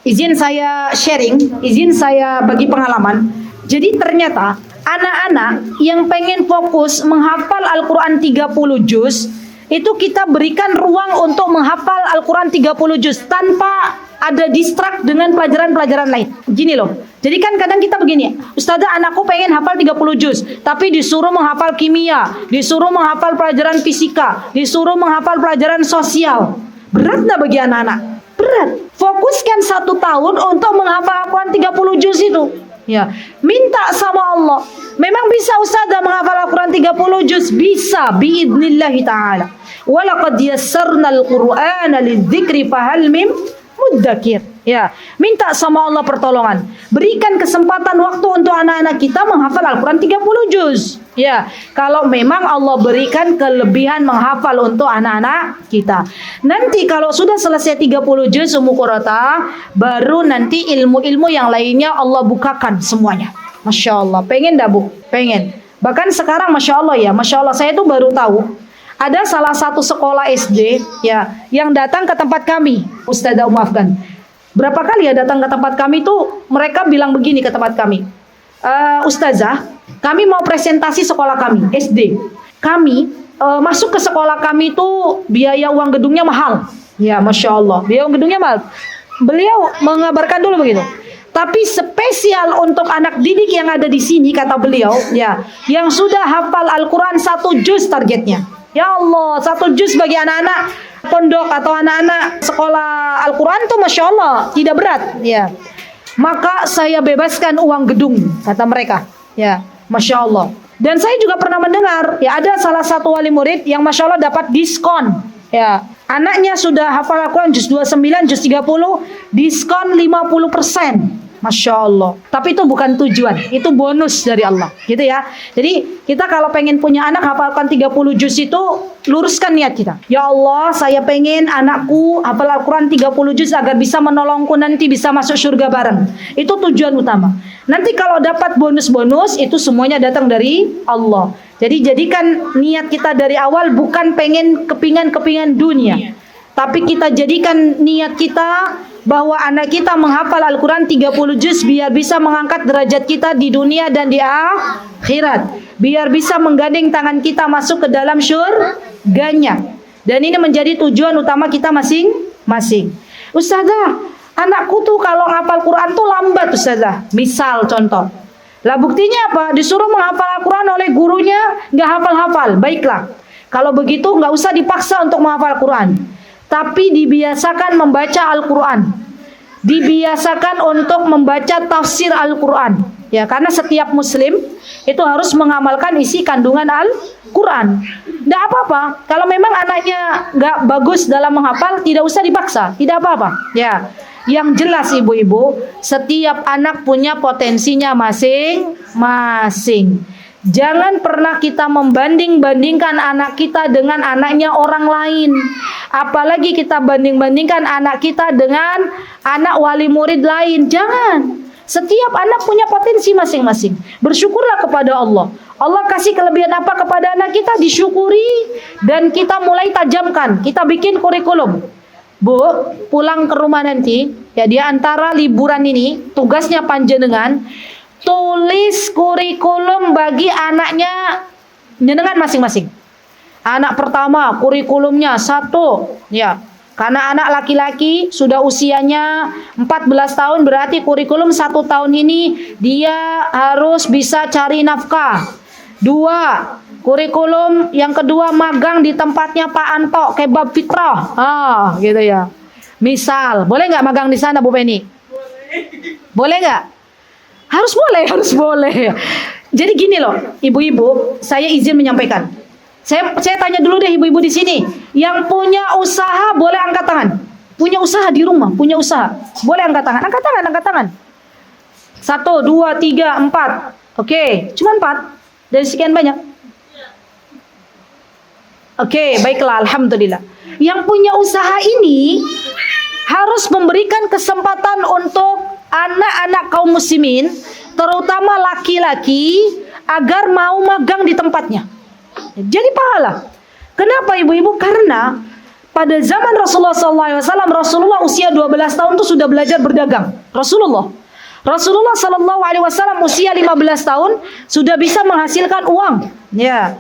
izin saya sharing, izin saya bagi pengalaman. Jadi ternyata anak-anak yang pengen fokus menghafal Al-Quran 30 juz, itu kita berikan ruang untuk menghafal Al-Quran 30 juz tanpa ada distract dengan pelajaran-pelajaran lain. Gini loh, jadi kan kadang kita begini, Ustazah anakku pengen hafal 30 juz, tapi disuruh menghafal kimia, disuruh menghafal pelajaran fisika, disuruh menghafal pelajaran sosial. Berat nggak bagi anak-anak? Berat. Fokuskan 1 tahun untuk menghafal Al-Quran 30 juz itu. Ya, minta sama Allah. Memang bisa Ustazah menghafal Al-Quran 30 juz? Bisa, biidnillahi ta'ala. Walaqad yassarna al-Qur'ana lidzikri fahal mim mudzakir. Ya, minta sama Allah pertolongan. Berikan kesempatan waktu untuk anak-anak kita menghafal Al-Quran 30 juz. Ya, kalau memang Allah berikan kelebihan menghafal untuk anak-anak kita. Nanti kalau sudah selesai 30 juz Ummu Qurrata, baru nanti ilmu-ilmu yang lainnya Allah bukakan semuanya. Masya Allah. Pengen dah Bu? Pengen. Bahkan sekarang Masya Allah ya, Masya Allah saya tuh baru tahu ada salah satu sekolah SD ya yang datang ke tempat kami, Ustazah Afgan. Berapa kali ya datang ke tempat kami tuh mereka bilang begini ke tempat kami, Ustazah, kami mau presentasi sekolah kami SD. Kami masuk ke sekolah kami tuh biaya uang gedungnya mahal. Ya Masya Allah, biaya uang gedungnya mahal. Beliau mengabarkan dulu begitu. Tapi spesial untuk anak didik yang ada di sini kata beliau, ya, yang sudah hafal Al-Quran 1 juz targetnya. Ya Allah, 1 juz bagi anak-anak pondok atau anak-anak sekolah Al-Quran tuh Masya Allah tidak berat. Ya, maka saya bebaskan uang gedung kata mereka. Ya, Masya Allah. Dan saya juga pernah mendengar, ya ada salah satu wali murid yang Masya Allah dapat diskon. Ya, anaknya sudah hafal Al-Quran juz 29, juz 30, diskon 50%. Masya Allah. Tapi itu bukan tujuan, itu bonus dari Allah, gitu ya. Jadi kita kalau pengen punya anak hafalkan 30 juz itu, luruskan niat kita. Ya Allah, saya pengen anakku hafal Al-Quran 30 juz agar bisa menolongku nanti bisa masuk surga bareng. Itu tujuan utama. Nanti kalau dapat bonus-bonus itu semuanya datang dari Allah. Jadi jadikan niat kita dari awal bukan pengen kepingan-kepingan dunia, tapi kita jadikan niat kita bahwa anak kita menghafal Al-Quran 30 juz biar bisa mengangkat derajat kita di dunia dan di akhirat, biar bisa menggandeng tangan kita masuk ke dalam surganya. Dan ini menjadi tujuan utama kita masing-masing. Ustazah, anakku tuh kalau ngapal Quran tuh lambat Ustazah. Misal contoh, lah buktinya apa? Disuruh menghafal Al-Quran oleh gurunya nggak hafal-hafal. Baiklah, kalau begitu nggak usah dipaksa untuk menghafal Quran, tapi dibiasakan membaca Al-Quran, dibiasakan untuk membaca tafsir Al-Quran. Ya, karena setiap muslim itu harus mengamalkan isi kandungan Al-Quran. Nggak apa-apa, kalau memang anaknya nggak bagus dalam menghafal, tidak usah dipaksa, tidak apa-apa. Ya, yang jelas ibu-ibu, setiap anak punya potensinya masing-masing. Jangan pernah kita membanding-bandingkan anak kita dengan anaknya orang lain. Apalagi kita banding-bandingkan anak kita dengan anak wali murid lain. Jangan. Setiap anak punya potensi masing-masing. Bersyukurlah kepada Allah. Allah kasih kelebihan apa kepada anak kita, disyukuri. Dan kita mulai tajamkan. Kita bikin kurikulum. Bu, pulang ke rumah nanti, ya dia antara liburan ini, tugasnya panjenengan, tulis kurikulum bagi anaknya jenengan masing-masing. Anak pertama, kurikulumnya 1, ya. Karena anak laki-laki sudah usianya 14 tahun, berarti kurikulum 1 tahun ini dia harus bisa cari nafkah. 2, kurikulum yang kedua magang di tempatnya Pak Anto, Kebab Fitrah. Gitu ya. Misal, boleh nggak magang di sana Bu Penny? Boleh nggak? Harus boleh. Jadi gini loh, ibu-ibu, saya izin menyampaikan. Saya tanya dulu deh ibu-ibu di sini, yang punya usaha boleh angkat tangan. Punya usaha di rumah, punya usaha, boleh angkat tangan. Angkat tangan. 1, 2, 3, 4. Oke, cuma 4 dari sekian banyak. Oke, baiklah, alhamdulillah. Yang punya usaha ini harus memberikan kesempatan untuk anak-anak kaum muslimin, terutama laki-laki, agar mau magang di tempatnya. Jadi pahala. Kenapa ibu-ibu? Karena pada zaman Rasulullah SAW, Rasulullah usia 12 tahun itu sudah belajar berdagang. Rasulullah SAW usia 15 tahun sudah bisa menghasilkan uang. Ya.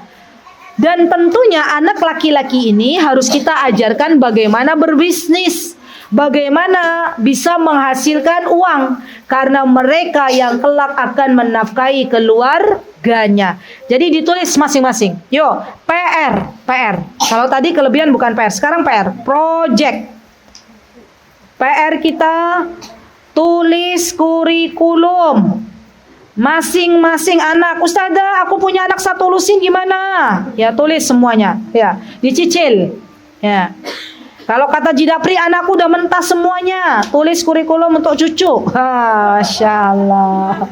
Dan tentunya anak laki-laki ini harus kita ajarkan bagaimana berbisnis, bagaimana bisa menghasilkan uang, karena mereka yang kelak akan menafkahi keluarganya. Jadi ditulis masing-masing. Yo, PR. Kalau tadi kelebihan bukan PR, sekarang PR, project. PR kita tulis kurikulum masing-masing anak. Ustazah, aku punya anak 1 lusin gimana? Ya, tulis semuanya. Ya, dicicil. Ya. Kalau kata Jidapri, anakku udah mentas semuanya, tulis kurikulum untuk cucu. Masya Allah.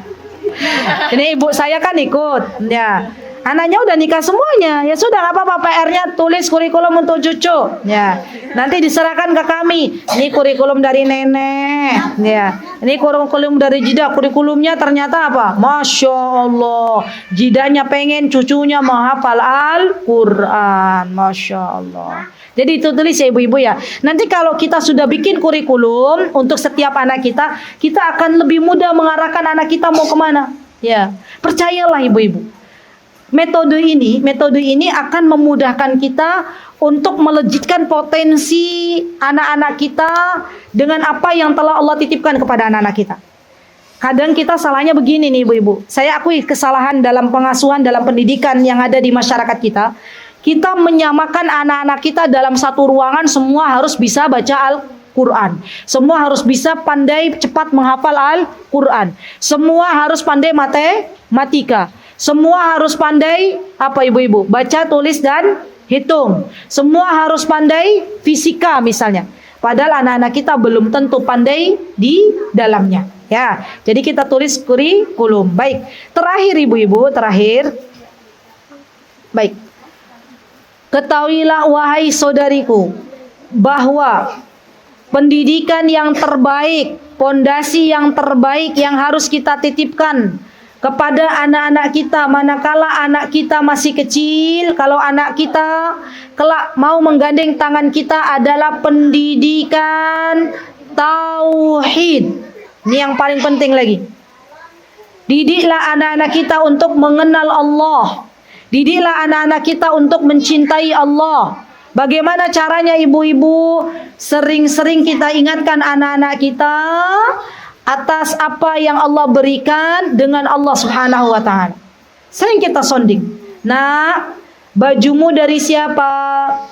Ini ibu saya kan ikut. Ya. Anaknya udah nikah semuanya. Ya sudah, nggak apa-apa, PR-nya tulis kurikulum untuk cucu. Ya. Nanti diserahkan ke kami. Ini kurikulum dari nenek. Ya. Ini kurikulum dari Jida. Kurikulumnya ternyata apa? Masya Allah. Jidanya pengen cucunya menghafal Al-Quran. Masya Allah. Jadi itu tulis ya ibu-ibu ya. Nanti kalau kita sudah bikin kurikulum untuk setiap anak kita, kita akan lebih mudah mengarahkan anak kita mau kemana. Ya. Percayalah ibu-ibu. Metode ini akan memudahkan kita untuk melejitkan potensi anak-anak kita dengan apa yang telah Allah titipkan kepada anak-anak kita. Kadang kita salahnya begini nih ibu-ibu. Saya akui kesalahan dalam pengasuhan, dalam pendidikan yang ada di masyarakat kita. Kita menyamakan anak-anak kita dalam satu ruangan, semua harus bisa baca Al-Quran. Semua harus bisa pandai cepat menghafal Al-Quran. Semua harus pandai matematika. Semua harus pandai apa ibu-ibu? Baca, tulis, dan hitung. Semua harus pandai fisika misalnya. Padahal anak-anak kita belum tentu pandai di dalamnya. Ya, jadi kita tulis kurikulum. Baik, terakhir ibu-ibu, Baik. Ketahuilah wahai saudariku, bahwa pendidikan yang terbaik, pondasi yang terbaik yang harus kita titipkan kepada anak-anak kita manakala anak kita masih kecil. Kalau anak kita kelak mau menggandeng tangan kita adalah pendidikan tauhid. Ini yang paling penting lagi. Didiklah anak-anak kita untuk mengenal Allah. Didiklah anak-anak kita untuk mencintai Allah. Bagaimana caranya ibu-ibu? Sering-sering kita ingatkan anak-anak kita atas apa yang Allah berikan dengan Allah Subhanahu wa taala. Sering kita sonding. Nah, bajumu dari siapa?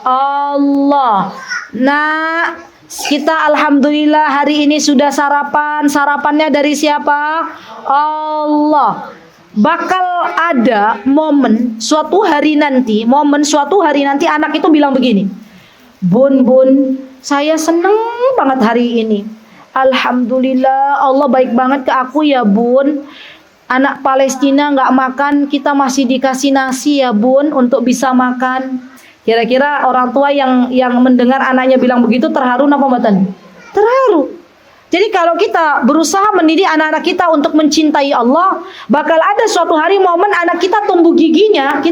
Allah. Nah, kita alhamdulillah hari ini sudah sarapan. Sarapannya dari siapa? Allah. Bakal ada suatu hari nanti anak itu bilang begini, Bun, saya seneng banget hari ini. Alhamdulillah Allah baik banget ke aku ya Bun. Anak Palestina nggak makan, kita masih dikasih nasi ya Bun untuk bisa makan. Kira-kira orang tua yang mendengar anaknya bilang begitu terharu apa Mbak Tani? Terharu. Jadi kalau kita berusaha mendidik anak-anak kita untuk mencintai Allah, bakal ada suatu hari momen anak kita tumbuh giginya, anak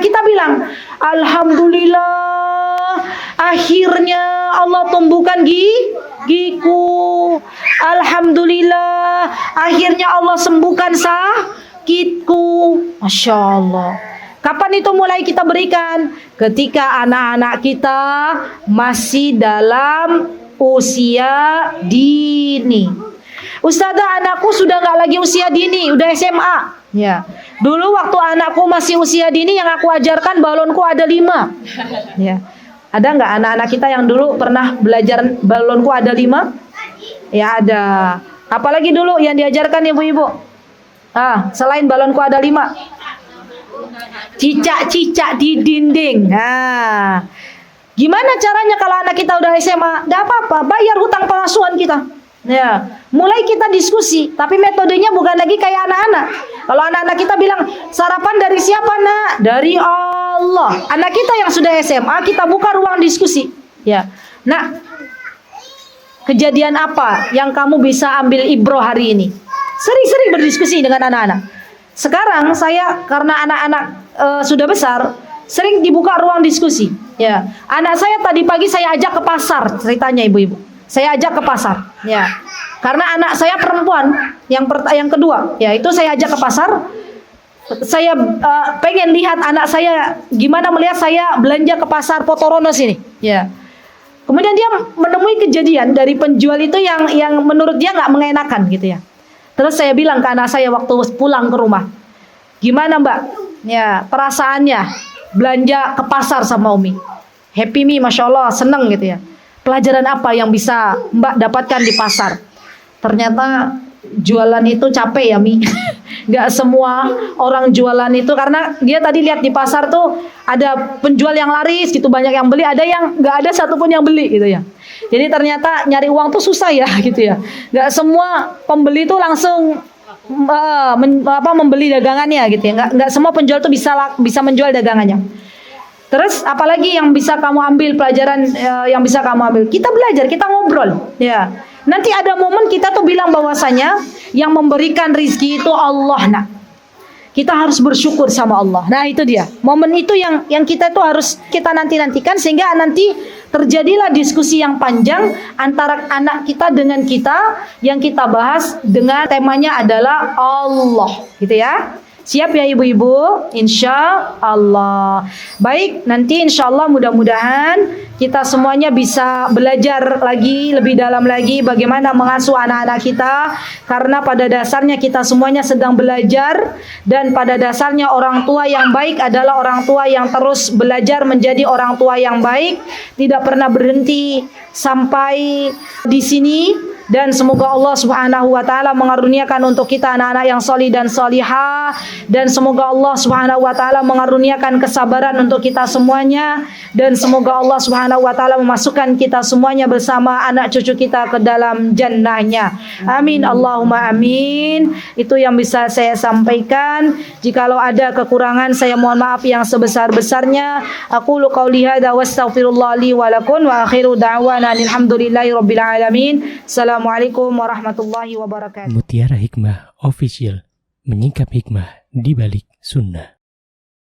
kita bilang, alhamdulillah, akhirnya Allah tumbuhkan gigiku. Alhamdulillah, akhirnya Allah sembuhkan sakitku. Masya Allah. Kapan itu mulai kita berikan? Ketika anak-anak kita masih dalam usia dini. Ustazah, anakku sudah nggak lagi usia dini, udah SMA. Ya. Dulu waktu anakku masih usia dini, yang aku ajarkan balonku ada 5. Ya. Ada nggak anak-anak kita yang dulu pernah belajar balonku ada 5? Ya ada. Apalagi dulu yang diajarkan ibu-ibu? Selain balonku ada 5, cicak-cicak di dinding. Nah, gimana caranya kalau anak kita udah SMA? Gak apa-apa, bayar hutang pengasuhan kita. Ya, mulai kita diskusi, tapi metodenya bukan lagi kayak anak-anak. Kalau anak-anak kita bilang, sarapan dari siapa nak? Dari Allah. Anak kita yang sudah SMA, kita buka ruang diskusi. Ya, nah, kejadian apa yang kamu bisa ambil ibroh hari ini? Sering-sering berdiskusi dengan anak-anak. Sekarang saya karena anak-anak sudah besar, sering dibuka ruang diskusi. Ya, anak saya tadi pagi saya ajak ke pasar, ceritanya ibu-ibu. Saya ajak ke pasar, ya. Karena anak saya perempuan, yang kedua, ya itu saya ajak ke pasar. Saya pengen lihat anak saya gimana melihat saya belanja ke pasar Potorono sini, ya. Kemudian dia menemui kejadian dari penjual itu yang menurut dia nggak mengenakan, gitu ya. Terus saya bilang ke anak saya waktu pulang ke rumah, gimana Mbak? Ya perasaannya belanja ke pasar sama Umi. Happy Mi, Masya Allah, seneng gitu ya. Pelajaran apa yang bisa Mbak dapatkan di pasar? Ternyata jualan itu capek ya Mi. Gak semua orang jualan itu, karena dia tadi lihat di pasar tuh ada penjual yang laris gitu, banyak yang beli, ada yang gak ada satupun yang beli gitu ya. Jadi ternyata nyari uang tuh susah ya gitu ya. Gak semua pembeli tuh langsung membeli dagangannya gitu ya. Nggak semua penjual tuh bisa menjual dagangannya. Terus apalagi yang bisa kamu ambil pelajaran, yang bisa kamu ambil? Kita belajar, kita ngobrol, ya. Nanti ada momen kita tuh bilang bahwasanya yang memberikan rizki itu Allah, nak. Kita harus bersyukur sama Allah. Nah itu dia. Momen itu yang kita tuh harus kita nantikan sehingga nanti terjadilah diskusi yang panjang antara anak kita dengan kita, yang kita bahas dengan temanya adalah Allah, gitu ya. Siap ya ibu-ibu? Insya Allah. Baik, nanti insya Allah mudah-mudahan kita semuanya bisa belajar lagi, lebih dalam lagi bagaimana mengasuh anak-anak kita. Karena pada dasarnya kita semuanya sedang belajar. Dan pada dasarnya orang tua yang baik adalah orang tua yang terus belajar menjadi orang tua yang baik. Tidak pernah berhenti sampai di sini. Dan semoga Allah Subhanahu wa taala mengaruniakan untuk kita anak-anak yang solih dan solihah, dan semoga Allah Subhanahu wa taala mengaruniakan kesabaran untuk kita semuanya, dan semoga Allah Subhanahu wa taala memasukkan kita semuanya bersama anak cucu kita ke dalam jannahnya. Amin Allahumma amin. Itu yang bisa saya sampaikan. Jikalau ada kekurangan saya mohon maaf yang sebesar-besarnya. Aqulu qauli hadza wastaghfirullah li wa lakum wa akhiru da'wana alhamdulillahi rabbil alamin. Assalamualaikum warahmatullahi wabarakatuh. Mutiara Hikmah Official, menyingkap hikmah di balik sunnah.